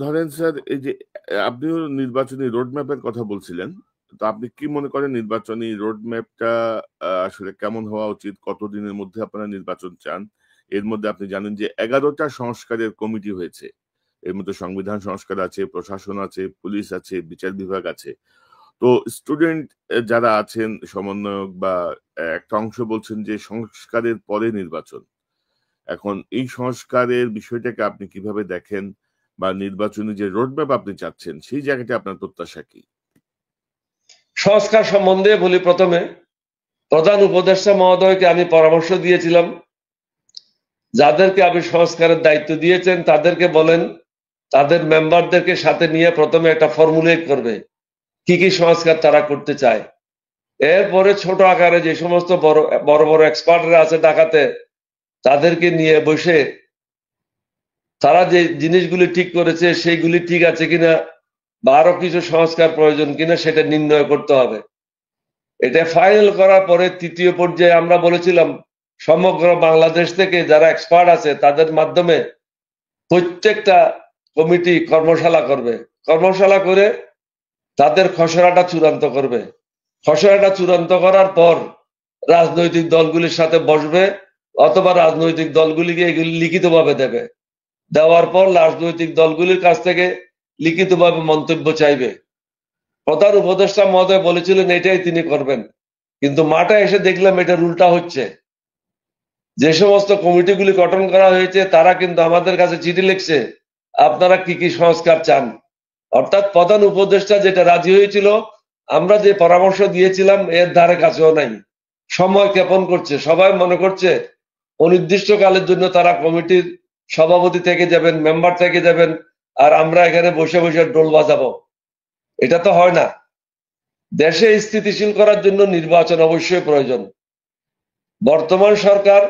ধরেন স্যার, এই যে আপনিও নির্বাচনী রোডম্যাপের কথা বলছিলেন। তো আপনি কি মনে করেন নির্বাচনী রোডম্যাপটা আসলে কেমন হওয়া উচিত? কতদিনের মধ্যে আপনারা নির্বাচন চান? এর মধ্যে আপনি জানেন যে ১১টা সংস্কারের কমিটি হয়েছে। এর মধ্যে সংবিধান সংস্কার আছে, প্রশাসন আছে, পুলিশ আছে, বিচার বিভাগ আছে। তো স্টুডেন্ট যারা আছেন সমন্বয়ক বা একটা অংশ বলছেন যে সংস্কারের পরে নির্বাচন। এখন এই সংস্কারের বিষয়টাকে আপনি কিভাবে দেখেন? বা নির্বাচনী যে রোডম্যাপ আপনি চাচ্ছেন সেই জায়গাটা আপনার প্রত্যাশা কি? সংস্কার সম্বন্ধে বলি, প্রথমে প্রধান উপদেষ্টা মহোদয়কে আমি পরামর্শ দিয়েছিলাম, যাদেরকে আপনি সংস্কারের দায়িত্ব দিয়েছেন তাদেরকে বলেন তাদের মেম্বারদেরকে সাথে নিয়ে প্রথমে একটা ফর্মুলেট করবে কি কি সংস্কার তারা করতে চায়। এরপরে ছোট আকারে যে সমস্ত বড় বড় বড় এক্সপার্টরা আছে ঢাকাতে, তাদেরকে নিয়ে বসে তারা যে জিনিসগুলি ঠিক করেছে সেইগুলি ঠিক আছে কিনা বা আরো কিছু সংস্কার প্রয়োজন কিনা সেটা নির্ণয় করতে হবে। এটা ফাইনাল করার পরে তৃতীয় পর্যায়ে আমরা বলেছিলাম সমগ্র বাংলাদেশ থেকে যারা এক্সপার্ট আছে তাদের মাধ্যমে প্রত্যেকটা কমিটি কর্মশালা করবে, কর্মশালা করে তাদের খসড়াটা চূড়ান্ত করবে। খসড়াটা চূড়ান্ত করার পর রাজনৈতিক দলগুলির সাথে বসবে, অথবা রাজনৈতিক দলগুলিকে এগুলি লিখিতভাবে দেবে। দেওয়ার পর রাজনৈতিক দলগুলির কাছ থেকে লিখিতভাবে মন্তব্য চাইবে। প্রধান উপদেষ্টা মহোদয় বলেছিলেন এটাই তিনি করবেন, কিন্তু মাঠে এসে দেখলাম এটার উল্টা হচ্ছে। যে সমস্ত কমিটিগুলি গঠন করা হয়েছে তারা কিন্তু আমাদের কাছে চিঠি লিখছে আপনারা কি কি সংস্কার চান। অর্থাৎ প্রধান উপদেষ্টা যেটা রাজি হয়েছিল, আমরা যে পরামর্শ দিয়েছিলাম এর ধারে কাছেও নাই। সময় ক্ষেপণ করছে, সবাই মনে করছে অনির্দিষ্টকালের জন্য তারা কমিটির সভাপতি থেকে যাবেন, মেম্বার থেকে যাবেন, আর আমরা এখানে বসে বসে ডোল বাজাবো। এটা তো হয় না। দেশে স্থিতিশীল করার জন্য নির্বাচন অবশ্যই প্রয়োজন। বর্তমান সরকার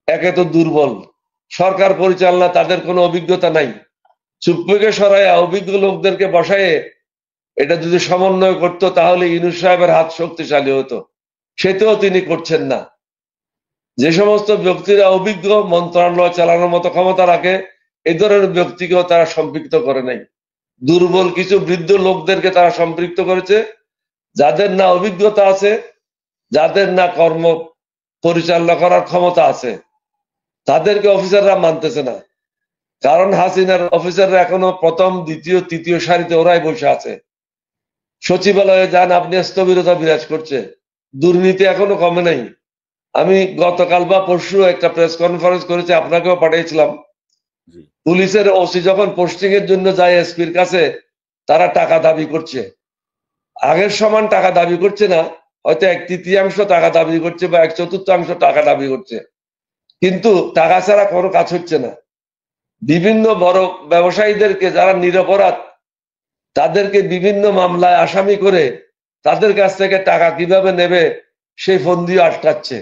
একে তো দুর্বল, সরকার পরিচালনা তাদের কোনো অভিজ্ঞতা নাই। চুপ্পুকে সরাইয়া অভিজ্ঞ লোকদেরকে বসায়ে এটা যদি সমন্বয় করতো তাহলে ইউনূস সাহেবের হাত শক্তিশালী হতো। সেটাও তিনি করছেন না। যে সমস্ত ব্যক্তিরা অভিজ্ঞ, মন্ত্রণালয় চালানোর মতো ক্ষমতা রাখে, এই ধরনের ব্যক্তিকেও তারা সম্পৃক্ত করে নাই। দুর্বল কিছু বৃদ্ধ লোকদেরকে তারা সম্পৃক্ত করেছে, যাদের না অভিজ্ঞতা আছে, যাদের না কর্ম পরিচালনা করার ক্ষমতা আছে, তাদেরকে অফিসাররা মানতেছে না। কারণ হাসিনার অফিসাররা এখনো প্রথম, দ্বিতীয়, তৃতীয় সারিতে ওরাই বসে আছে। সচিবালয়ে যান, আপনি স্থবিরতা বিরাজ করছে, দুর্নীতি এখনো কমে নাই। আমি গতকাল বা পরশু একটা প্রেস কনফারেন্স করেছি, আপনাকেও পাঠিয়েছিলাম। পুলিশের ওসি যখন পোস্টিং এর জন্য যায় এসপির কাছে, তারা টাকা দাবি করছে। আগের সমান টাকা দাবি করছে না, হয়তো 1/3 টাকা দাবি করছে বা 1/4 টাকা দাবি করছে, কিন্তু টাকা ছাড়া কোনো কাজ হচ্ছে না। বিভিন্ন বড় ব্যবসায়ীদেরকে যারা নিরপরাধ তাদেরকে বিভিন্ন মামলায় আসামি করে তাদের কাছ থেকে টাকা কিভাবে নেবে সেই ফন্দিও আটকাচ্ছে,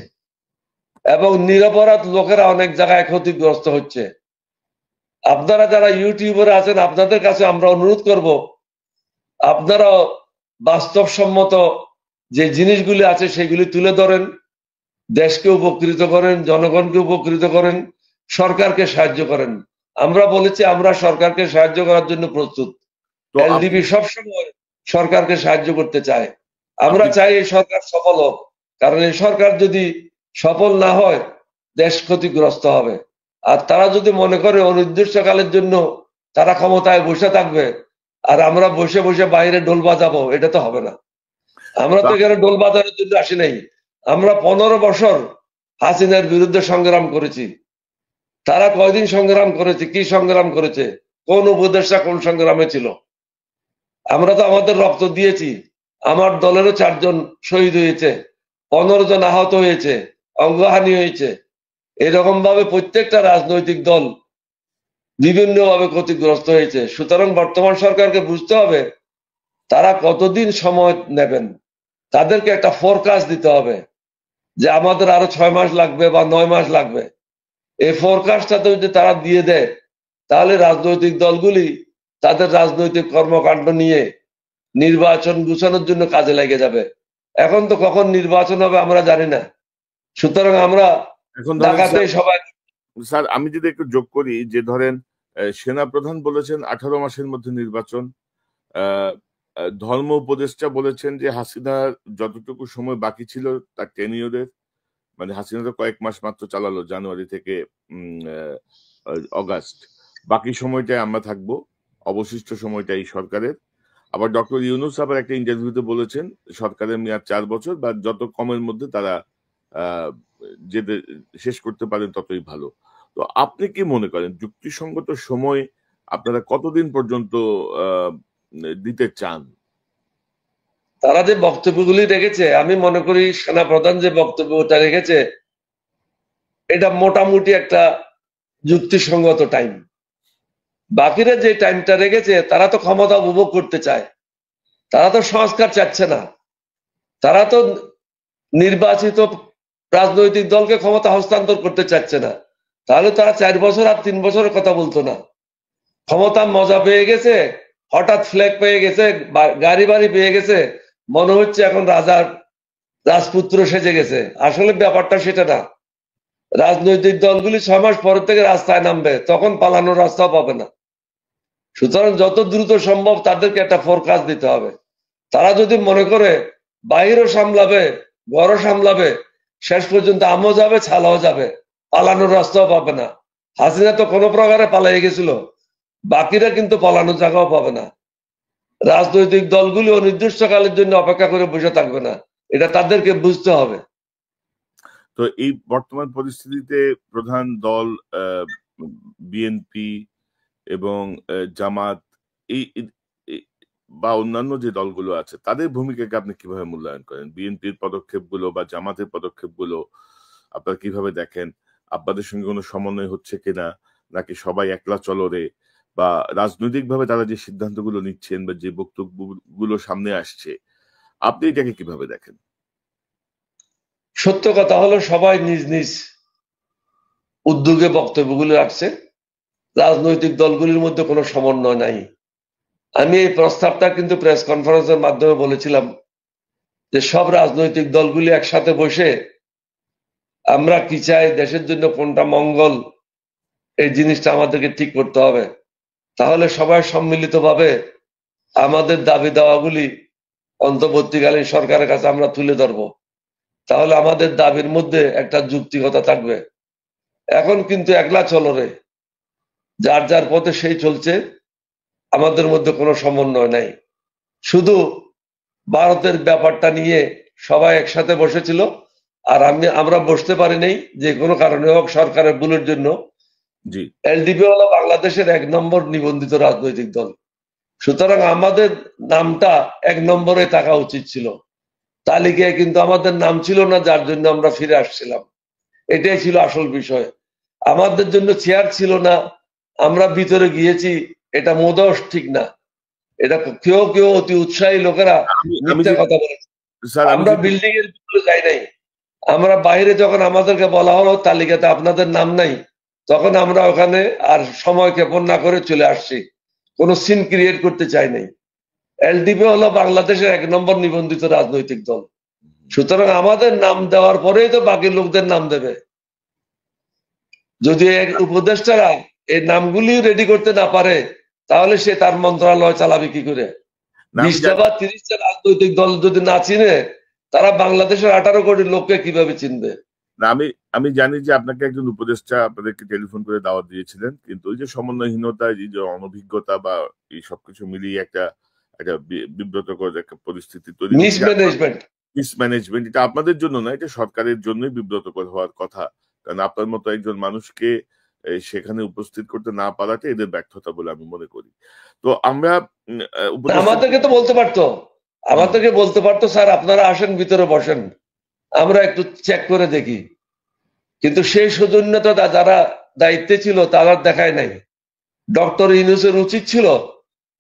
এবং নিরপরাধ লোকেরা অনেক জায়গায় ক্ষতিগ্রস্ত হচ্ছে। আপনারা যারা ইউটিউবারে আছেন, আপনাদের কাছে আমরা অনুরোধ করব, আপনারা বাস্তবসম্মত যে জিনিসগুলি আছে সেগুলি তুলে ধরেন, দেশকে উপকৃত করেন, জনগণকে উপকৃত করেন, সরকারকে সাহায্য করেন। আমরা বলেছি আমরা সরকারকে সাহায্য করার জন্য প্রস্তুত। এলডিপি সবসময় সরকারকে সাহায্য করতে চায়। আমরা চাই এই সরকার সফল হোক, কারণ এই সরকার যদি সফল না হয় দেশ ক্ষতিগ্রস্ত হবে। আর তারা যদি মনে করে অনির্দিষ্টকালের জন্য তারা ক্ষমতায় বসে থাকবে আর আমরা বসে বসে বাইরে ঢোল বাজাবো, এটা তো হবে না। আমরা তো এখানে ঢোল বাজানোর জন্য আসি নাই। আমরা 15 বছর হাসিনার বিরুদ্ধে সংগ্রাম করেছি। তারা কয়দিন সংগ্রাম করেছে, কি সংগ্রাম করেছে, কোন উপদেষ্টা কোন সংগ্রামে ছিল? আমরা তো আমাদের রক্ত দিয়েছি। আমার দলেরও 4 জন শহীদ হয়েছে, 15 জন আহত হয়েছে, অঙ্গহানি হয়েছে। এরকম ভাবে প্রত্যেকটা রাজনৈতিক দল বিভিন্ন ভাবে ক্ষতিগ্রস্ত হয়েছে। সুতরাং বর্তমান সরকারকে বুঝতে হবে তারা কতদিন সময় নেবেন। তাদেরকে একটা ফোরকাস্ট দিতে হবে যে আমাদের আরো 6 মাস লাগবে বা 9 মাস লাগবে। এই ফোরকাস্টটা যদি তারা দিয়ে দেয় তাহলে রাজনৈতিক দলগুলি তাদের রাজনৈতিক কর্মকাণ্ড নিয়ে নির্বাচন গুছানোর জন্য কাজে লেগে যাবে। এখন তো কখন নির্বাচন হবে আমরা জানি না। সুতরাং আমরা এখন ঢাকাতে সবাই। স্যার আমি যদি একটু যোগ করি যে ধরেন সেনা প্রধান বলেছেন 18 মাসের মধ্যে নির্বাচন। ধর্ম উপদেষ্টা বলেছেন যে হাসিনার যতটুকু সময় বাকি ছিল তার টেনিয়রের, মানে হাসিনা তো কয়েক মাস মাত্র চালালো, জানুয়ারি থেকে অগাস্ট, বাকি সময়টাই আমরা থাকবো, অবশিষ্ট সময়টা এই সরকারের। আবার ডক্টর ইউনূস আবার একটা ইন্টারভিউতে বলেছেন সরকারের মেয়াদ 4 বছর, বা যত কমের মধ্যে তারা যেতে শেষ করতে পারেন ততই ভালো। তো আপনি কি মনে করেন যুক্তিসঙ্গত সময় আপনারা কতদিন পর্যন্ত দিতে চান? তারা যে বক্তব্যগুলি রেখেছে, আমি মনে করি সেনা প্রধান যে বক্তব্যটা রেখেছে এটা মোটামুটি একটা যুক্তিসঙ্গত টাইম। বাকিরা যে টাইমটা রেখেছে তারা তো ক্ষমতা উপভোগ করতে চায়, তারা তো সংস্কার চাচ্ছে না, তারা তো নির্বাচিত রাজনৈতিক দলকে ক্ষমতা হস্তান্তর করতে চাচ্ছে না। তাহলে তারা 4 বছর আর 3 বছরের কথা বলতো না। ক্ষমতা মজা পেয়ে গেছে, হঠাৎ ফ্ল্যাগ পেয়ে গেছে, গাড়ি বাড়ি পেয়ে গেছে, মনে হচ্ছে এখন রাজার রাজপুত্র সেজে গেছে। আসলে ব্যাপারটা সেটা না। রাজনৈতিক দলগুলি 6 মাস পরের থেকে রাস্তায় নামবে, তখন পালানোর রাস্তাও পাবে না। সুতরাং যত দ্রুত সম্ভব তাদেরকে একটা ফোরকাস্ট দিতে হবে। তারা যদি মনে করে বাহিরও সামলাবে, ঘরও সামলাবে, শেষ পর্যন্ত আমও যাবে, ছালাও যাবে, পালানোর রাস্তাও পাবে না। হাসিনা তো কোনো প্রকারে পালাই গেছিল, বাকিরা কিন্তু পালানোর জায়গাও পাবে না। রাজনৈতিক দলগুলি অনির্দিষ্টকালের জন্য অপেক্ষা করে বসে থাকবে না, এটা তাদেরকে বুঝতে হবে। তো এই বর্তমান পরিস্থিতিতে প্রধান দল বিএনপি এবং জামাত এই বা অন্যান্য যে দলগুলো আছে তাদের ভূমিকাকে আপনি কিভাবে মূল্যায়ন করেন? বিএনপির পদক্ষেপগুলো বা জামাতের পদক্ষেপগুলো আপনারা কিভাবে দেখেন? আপনাদের সঙ্গে কোনো সমন্বয় হচ্ছে কিনা, নাকি সবাই একলা চলরে, বা রাজনৈতিকভাবে তারা যে সিদ্ধান্তগুলো নিচ্ছেন বা যে বক্তব্যগুলো সামনে আসছে, আপনি এটাকে কিভাবে দেখেন? সত্য কথা হলো সবাই নিজ নিজ উদ্যোগে বক্তব্যগুলো রাখছে, রাজনৈতিক দলগুলির মধ্যে কোনো সমন্বয় নাই। আমি এই প্রস্তাবটা কিন্তু প্রেস কনফারেন্সের মাধ্যমে বলেছিলাম যে সব রাজনৈতিক দলগুলি একসাথে বসে আমরা কি চাই, দেশের জন্য কোনটা মঙ্গল, এই জিনিসটা আমাদেরকে ঠিক করতে হবে। তাহলে সবাই সম্মিলিতভাবে আমাদের দাবি দাওয়াগুলি অন্তর্বর্তীকালীন সরকারের কাছে আমরা তুলে ধরবো। তাহলে আমাদের দাবির মধ্যে একটা যুক্তিকতা থাকবে। এখন কিন্তু একলা চলরে, যার যার পথে সেই চলছে, আমাদের মধ্যে কোনো সমন্বয় নাই। শুধু ভারতের ব্যাপারটা নিয়ে সবাই একসাথে বসেছিল, আর আমরা বসতে পারি নাই যে কোনো কারণে হোক, সরকারের ভুলের জন্য। জি, এলডিপি হলো বাংলাদেশের 1 নম্বর নিবন্ধিত রাজনৈতিক দল, সুতরাং আমাদের নামটা 1 নম্বরে থাকা উচিত ছিল। তালিকায় কিন্তু আমাদের নাম ছিল না, যার জন্য আমরা ফিরে আসছিলাম। এটাই ছিল আসল বিষয়। আমাদের জন্য চেয়ার ছিল না, আমরা ভিতরে গিয়েছি, এটা মোদাও ঠিক না। এটা কেউ কেউ অতি উৎসাহী লোকেরা মিথ্যা কথা বলেছে। আমরা বিল্ডিং এর ভিতরে যাই নাই, আমরা বাইরে যখন আমাদেরকে বলা হলো তালিকাতে আপনাদের নাম নাই, তখন আমরা ওখানে আর সময় ক্ষেপণ না করে চলে আসছি, কোনো সিন ক্রিয়েট করতে চাই নাই। এলডিপি হলো বাংলাদেশের 1 নম্বর নিবন্ধিত রাজনৈতিক দল, সুতরাং আমাদের নাম দেওয়ার পরেই তো বাকি লোকদের নাম দেবে। যদি এক উপদেষ্টারা এই নামগুলি রেডি করতে না পারে, তাহলে সে তার মন্ত্রণালয় চালাবে কি করে? 20টা বা 30টা রাজনৈতিক দল যদি না চিনে, তারা বাংলাদেশের 18 কোটি লোককে কিভাবে চিনবে? না, আমি জানি যে আপনাকে একজন উপদেষ্টা আপনাদেরকে টেলিফোন করে দাওয়াত দিয়েছিলেন, কিন্তু ওই যে সমন্বয়হীনতা, এই যে অনভিজ্ঞতা বা এই সবকিছু মিলিয়ে একটা একটা বিব্রতকর একটা পরিস্থিতি তৈরি হচ্ছে। মিসম্যানেজমেন্ট, এটা আপনাদের জন্য না, এটা সরকারের জন্যই বিব্রতকর হওয়ার কথা। কারণ আপনার মতো একজন মানুষকে সেখানে উপস্থিত করতে না পারাটা এদের ব্যর্থতা বলে আমি মনে করি। তো আমরা আমাদেরকে তো বলতে পারতো, আমাদেরকে বলতে পারতো স্যার আপনারা আসেন, ভিতরে বসেন, আমরা একটু চেক করে দেখি। কিন্তু সেই সৌজন্যতা যারা দায়িত্বে ছিল তারা দেখায় নাই। ডক্টর ইউনূসের উচিত ছিল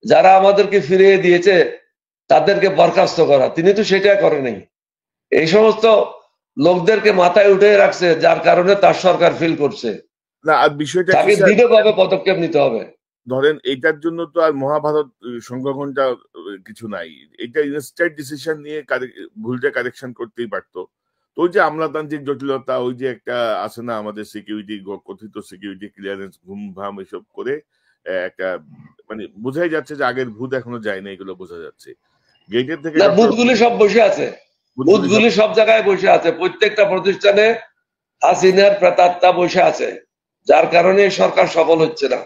যারা আমাদেরকে ফিরিয়ে দিয়েছে তাদেরকে বরখাস্ত করা, তিনি তো সেটা করে নাই। এই সমস্ত লোকদেরকে মাথায় উঠে রাখছে, যার কারণে তার সরকার ফিল করছে। না, আর বিষয়টা তাকে দৃঢ়ভাবে পদক্ষেপ নিতে হবে। ধরেন এইটার জন্য তো আর মহাভারত সংঘঘণ্টা কিছু নাই, এটা ইনস্ট্যান্ট ডিসিশন নিয়ে ভুলটা কারেকশন করতেই পারতো। তো ওই যে আমলাতান্ত্রিক জটিলতা, ওই যে একটা আছে না আমাদের সিকিউরিটি, কথিত সিকিউরিটি ক্লিয়ারেন্স, ঘুম ভাম এসব করে একটা মানে বোঝাই যাচ্ছে যে আগের ভূত এখনো যায় না, এগুলো বোঝা যাচ্ছে গেটের থেকে। না, বুথগুলি সব বসে আছে, বুথগুলি সব জায়গায় বসে আছে, প্রত্যেকটা প্রতিষ্ঠানে হাসিনার প্রেতাত্মা বসে আছে, যার কারণে সরকার সফল হচ্ছে না।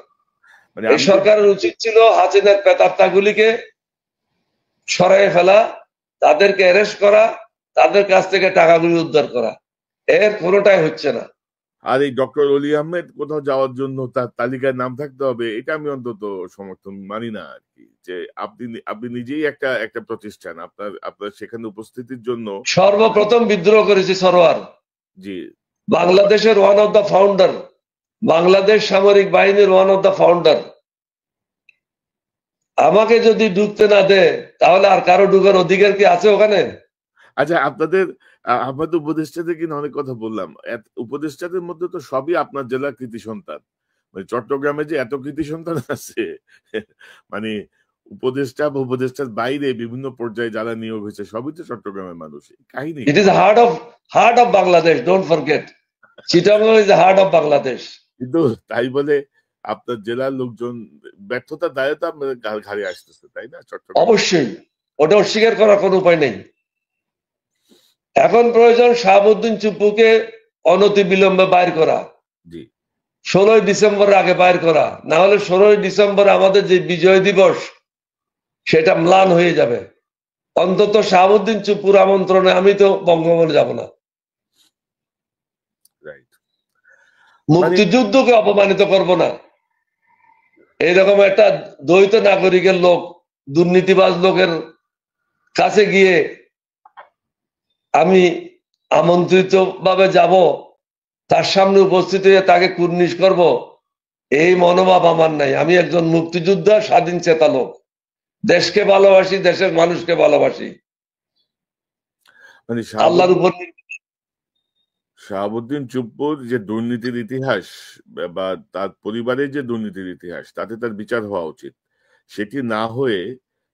মানে এই সরকারের উচিত ছিল হাসিনার প্রেতাত্মাগুলিকে সরাই ফেলা, তাদেরকে অ্যারেস্ট করা, তাদের কাছ থেকে টাকাগুলি উদ্ধার করা। এর কোনোটাই হচ্ছে না। আর এই ডক্টর অলি আহমেদ কোথাও যাওয়ার জন্য তার তালিকায় নাম থাকতে হবে, এটা আমি অন্তত সমর্থন মানি না আর কি। যে আপনি নিজেই একটা প্রতিষ্ঠান, আপনার সেখানে উপস্থিতির জন্য সর্বপ্রথম বিদ্রোহ করেছে সরোয়ার, জি, বাংলাদেশের one of the founder, Bangladesh সামরিক বাহিনীর ওয়ান অফ দ্য ফাউন্ডার। আমাকে যদি ঢুকতে না দেয় তাহলে আর কারো ঢুকার অধিকার কি আছে ওখানে? আচ্ছা, আমাদের উপদেষ্টাদের কিনা অনেক কথা বললাম, উপদেষ্টাদের মধ্যে তো সবই আপনার জেলার কৃতি সন্তান। মানে চট্টগ্রামে যে এত কৃতি সন্তান আছে, মানে উপদেষ্টা বা উপদেষ্টার বাইরে বিভিন্ন পর্যায়ে যারা নিয়োগ হয়েছে সবই তো চট্টগ্রামের মানুষ। কাহিনী, it is heart of Bangladesh, don't forget, Chittagong is heart of Bangladesh. কিন্তু তাই বলে আপনার জেলার লোকজন ব্যর্থতার দায়ে তো আপনাদের ঘাড়ে আসতেছে, তাই না? চট্টগ্রাম অবশ্যই, ওটা অস্বীকার করার কোনো উপায় নেই। এখন প্রয়োজন শাহাবুদ্দিন চুপ্পুকে অনতি বিলম্বে বাইর করা, জি, 16 ডিসেম্বরের আগে বাইর করা, না হলে 16 ডিসেম্বর আমাদের যে বিজয় দিবস সেটা ম্লান হয়ে যাবে। অন্তত শাহাবুদ্দিন চুপ্পুর আমন্ত্রণে আমি তো বঙ্গভবনে যাব না। রাইট। মুক্তিযুদ্ধকে অপমানিত করব না। এইরকম একটা দ্বৈত নাগরিকের লোক, দুর্নীতিবাজ লোকের কাছে গিয়ে আমি আমন্ত্রিত ভাবে যাব, তার সামনে উপস্থিত হয়ে তাকে কুর্নিশ করব, এই মনোভাব আমার নাই। আমি একজন মুক্তিযোদ্ধা, স্বাধীন চেতা লোক, দেশকে ভালোবাসি, দেশের মানুষকে ভালোবাসি, মানে আল্লাহর উপর। শাহাবুদ্দিন চুপ্পুর যে দুর্নীতির ইতিহাস বা তার পরিবারের যে দুর্নীতির ইতিহাস, তাতে তার বিচার হওয়া উচিত। সেটি না হয়ে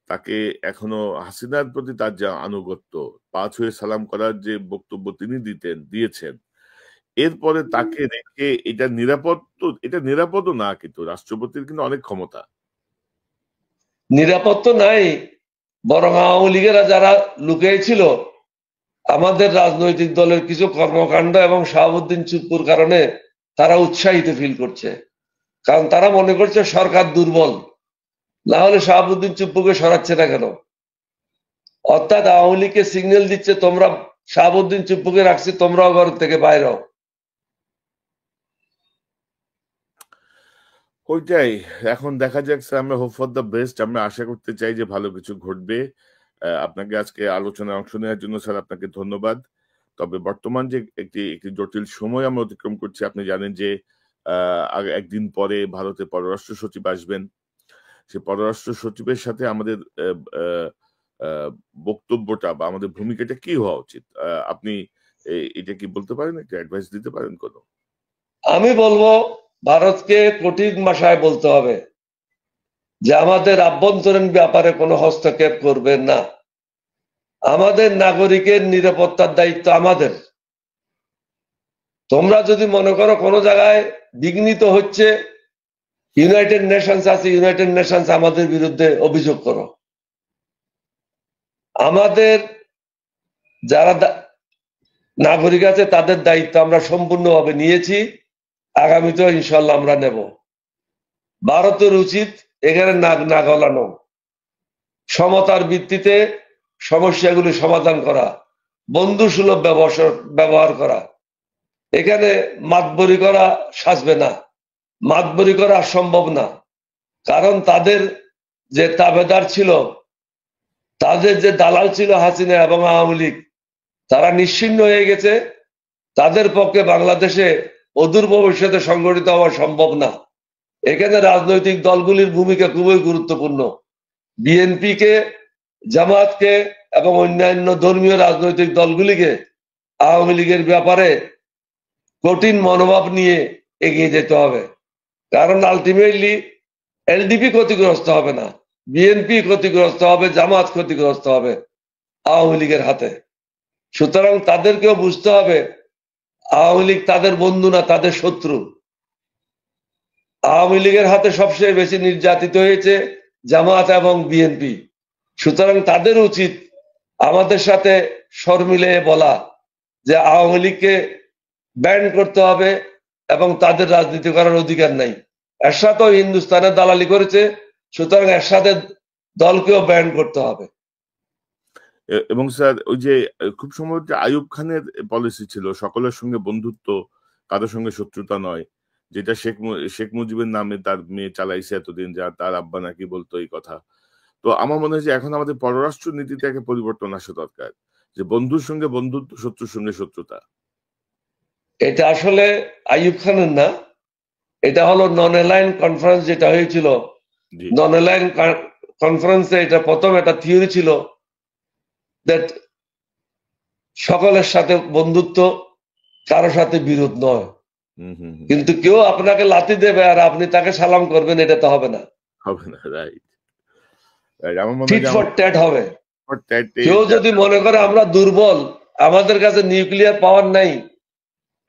তাকে এখনো হাসিনার প্রতি তার যে আনুগত্য, পা ছুঁয়ে সালাম করার যে বক্তব্য তিনি দিয়েছেন, এরপরে তাকে রেখে এটা নিরাপদও না। কিন্তু রাষ্ট্রপতির কিন্তু অনেক ক্ষমতা। নিরাপদ তো নাই, বরং আওয়ামী লীগেরা যারা লুকিয়েছিল আমাদের রাজনৈতিক দলের কিছু কর্মকাণ্ড এবং শাহাবুদ্দিন চুপ্পুর কারণে তারা উৎসাহিত ফিল করছে। কারণ তারা মনে করছে সরকার দুর্বল, না হলে শাহাবুদ্দিন চুপ্পুকে সরাচ্ছে না কেন? অর্থাৎ আওয়ামী লীগকে সিগন্যাল দিচ্ছে, তোমরা শাহাবুদ্দিন চুপ্পুকে রাখছি, তোমরাও ঘর থেকে বাইরে হও। ওইটাই এখন দেখা যাক স্যার, আমরা হোপ ফর দ্য বেস্ট, আমরা আশা করতে চাই যে ভালো কিছু ঘটবে। আপনাকে আজকে আলোচনায় অংশ নেওয়ার জন্য স্যার আপনাকে ধন্যবাদ। তবে বর্তমান যে একটি জটিল সময় আমরা অতিক্রম করছি, আপনি জানেন যে একদিন পরে ভারতে পররাষ্ট্র সচিব আসবেন। সে পররাষ্ট্র সচিবের সাথে আমাদের বক্তব্যটা বা আমাদের ভূমিকাটা কি হওয়া উচিত, আপনি এটা কি বলতে পারেন, একটা অ্যাডভাইস দিতে পারেন কোনো? আমি বলবো ভারতকে কঠিন ভাষায় বলতে হবে যে আমাদের আভ্যন্তরীণ ব্যাপারে কোনো হস্তক্ষেপ করবেন না, আমাদের নাগরিকের নিরাপত্তার দায়িত্ব আমাদের। তোমরা যদি মনে করো কোনো জায়গায় বিঘ্নিত হচ্ছে, ইউনাইটেড নেশনস আছে, ইউনাইটেড নেশনস আমাদের বিরুদ্ধে অভিযোগ করো। আমাদের যারা নাগরিক আছে তাদের দায়িত্ব আমরা সম্পূর্ণভাবে নিয়েছি, আগামীতেও ইনশাল্লাহ আমরা নেব। ভারতের উচিত এখানে নাক না গলানো, সমতার ভিত্তিতে সমস্যাগুলি সমাধান করা, বন্ধু সুলভ ব্যবহার করা। এখানে মাতবরি করা সাজবে না, মাতবরি করা সম্ভব না। কারণ তাদের যে তাবেদার ছিল, তাদের যে দালাল ছিল হাসিনা এবং আওয়ামী লীগ, তারা নিশ্চিহ্ন হয়ে গেছে। তাদের পক্ষে বাংলাদেশে অদূর ভবিষ্যতে সংগঠিত হওয়া সম্ভব না। এখানে রাজনৈতিক দলগুলির ভূমিকা খুবই গুরুত্বপূর্ণ। বিএনপিকে, জামাতকে এবং অন্যান্য ধর্মীয় রাজনৈতিক দলগুলিকে আওয়ামী লীগের ব্যাপারে কঠিন মনোভাব নিয়ে এগিয়ে যেতে হবে। কারণ আলটিমেটলি এলডিপি ক্ষতিগ্রস্ত হবে না, বিএনপি ক্ষতিগ্রস্ত হবে, জামাত ক্ষতিগ্রস্ত হবে আওয়ামী লীগের হাতে। সুতরাং তাদেরকেও বুঝতে হবে আওয়ামী লীগ তাদের বন্ধু না, তাদের শত্রু। আওয়ামী লীগের হাতে সবচেয়ে বেশি নির্যাতিত হয়েছে জামায়াত এবং বিএনপি। সুতরাং তাদের উচিত আমাদের সাথে স্বর মিলিয়ে বলা যে আওয়ামী লীগকে ব্যান করতে হবে এবং তাদের রাজনীতি করার অধিকার নাই। এরশাদও হিন্দুস্তানে দালালি করেছে, সুতরাং এরশাদের দলকেও ব্যান করতে হবে। এবং স্যার ওই যে খুব সম্ভবত আইয়ুব খানের পলিসি ছিল সকলের সঙ্গে বন্ধুত্ব, কারোর সঙ্গে শত্রুতা নয়, যেটা শেখ মুজিবের নামে তার মেয়ে চালাইছে এতদিন, যা তার আব্বা নাকি বলতো এই কথা। তো আমার মনে হয় যে এখন আমাদের পররাষ্ট্র নীতিতে একটা পরিবর্তন আসা দরকার, যে বন্ধুর সঙ্গে বন্ধুত্ব, শত্রুর সঙ্গে শত্রুতা। এটা আসলে আইয়ুব খানের না, এটা হলো নন অ্যালাইন কনফারেন্স যেটা হয়েছিল। নন অ্যালাইন কনফারেন্সে এটা প্রথম একটা থিওরি ছিল দ্যাট সকলের সাথে বন্ধুত্ব, কারোর সাথে বিরোধ নয়। কিন্তু কেউ আপনাকে লাথি দেবে আর আপনি তাকে সালাম করবেন, এটা তো হবে না, হবে না। রাইট, টিট ফর ট্যাট হবে। কেউ যদি মনে করে আমরা দুর্বল, আমাদের কাছে নিউক্লিয়ার পাওয়ার নাই,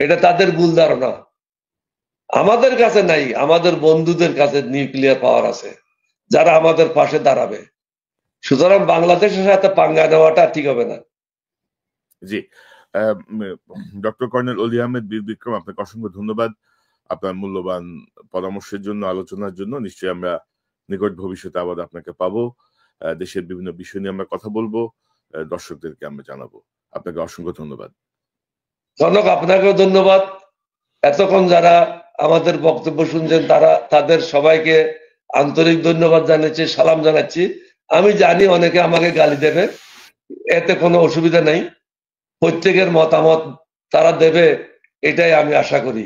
এটা তাদের ভুল ধারণা। আমাদের কাছে নাই, আমাদের বন্ধুদের কাছে নিউক্লিয়ার পাওয়ার আছে, যারা আমাদের পাশে দাঁড়াবে। সুতরাং বাংলাদেশের সাথে পাঙ্গা নেওয়াটা ঠিক হবে না। জি, ডক্টর কর্নেল অলি আহমেদ বীর বিক্রম, আপনাকে অসংখ্য ধন্যবাদ আপনার মূল্যবান পরামর্শের জন্য, আলোচনার জন্য। নিশ্চয়ই আমরা নিকট ভবিষ্যতে আবার আপনাকে পাবো, দেশের বিভিন্ন বিষয় নিয়ে আমরা কথা বলবো, দর্শকদেরকে আমরা জানাবো। আপনাকে অসংখ্য ধন্যবাদ। কনক, আপনাকেও ধন্যবাদ। এতক্ষণ যারা আমাদের বক্তব্য শুনছেন তাদের সবাইকে আন্তরিক ধন্যবাদ জানাচ্ছি, সালাম জানাচ্ছি। আমি জানি অনেকে আমাকে গালি দেবে, এতে কোনো অসুবিধা নেই। প্রত্যেকের মতামত তারা দেবে, এটাই আমি আশা করি।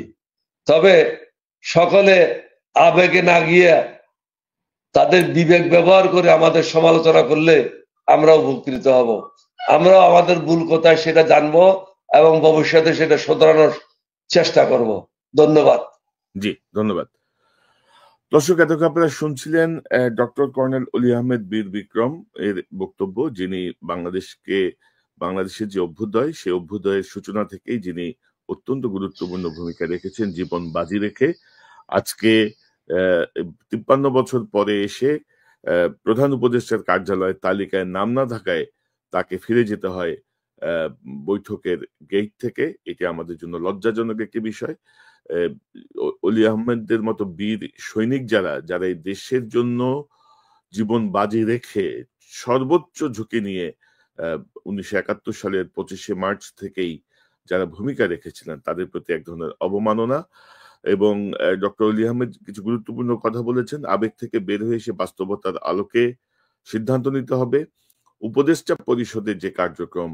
তবে সকলে আবেগে না গিয়ে তাদের বিবেক ব্যবহার করে আমাদের সমালোচনা করলে আমরাও উপকৃত হব। আমরাও আমাদের ভুল কোথায় সেটা জানবো এবং ভবিষ্যতে সেটা শোধরানোর চেষ্টা করব। ধন্যবাদ। জি, ধন্যবাদ। দর্শক, এতক্ষণ আপনারা শুনছিলেন ডক্টর কর্নেল অলি আহমেদ বীর বিক্রম এর বক্তব্য, যিনি বাংলাদেশের যে অভ্যুদয়, সেই অভ্যুদয়ের সূচনা থেকেই যিনি অত্যন্ত গুরুত্বপূর্ণ ভূমিকা রেখেছেন, জীবন বাজি রেখে। আজকে 53 বছর পরে এসে প্রধান উপদেষ্টার কার্যালয়ের তালিকায় নাম না থাকায় তাকে ফিরে যেতে হয় বৈঠকের গেট থেকে। এটি আমাদের জন্য লজ্জাজনক একটি বিষয়। অলি আহমেদের মতো বীর সৈনিক যারা এই দেশের জন্য জীবন বাজি রেখে সর্বোচ্চ ঝুঁকি নিয়ে 1971 সালের 25শে মার্চ থেকেই যারা ভূমিকা রেখেছিলেন, তাদের প্রতি এক ধরনের অবমাননা। এবং ডক্টর অলি আহমেদ কিছু গুরুত্বপূর্ণ কথা বলেছেন। আবেগ থেকে বের হয়ে এসে বাস্তবতার আলোকে সিদ্ধান্ত নিতে হবে। উপদেষ্টা পরিষদের যে কার্যক্রম,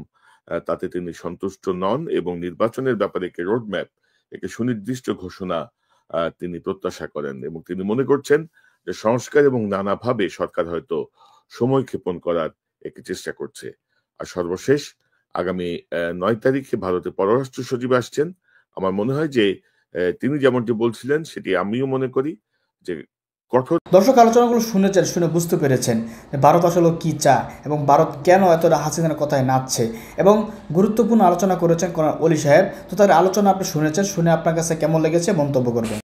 তাতে তিনি সন্তুষ্ট নন এবং নির্বাচনের ব্যাপারে একটি রোডম্যাপ, একটি সুনির্দিষ্ট ঘোষণা তিনি প্রত্যাশা করেন। এবং তিনি মনে করছেন যে সংস্কার এবং নানাভাবে সরকার হয়তো সময় ক্ষেপণ করার একটি চেষ্টা করছে। আর সর্বশেষ, আগামী 9 তারিখে ভারতের পররাষ্ট্র সচিব আসছেন। আমার মনে হয় যে তিনি যেমনটি বলছিলেন, সেটি আমিও মনে করি যে কঠোর। দর্শক, আলোচনাগুলো শুনেছেন, শুনে বুঝতে পেরেছেন যে ভারত আসলে কি চায় এবং ভারত কেন এতটা হাসিনার কথায় নাচছে, এবং গুরুত্বপূর্ণ আলোচনা করেছেন কর্নেল অলি সাহেব। তো তার আলোচনা আপনি শুনেছেন, শুনে আপনার কাছে কেমন লেগেছে মন্তব্য করবেন।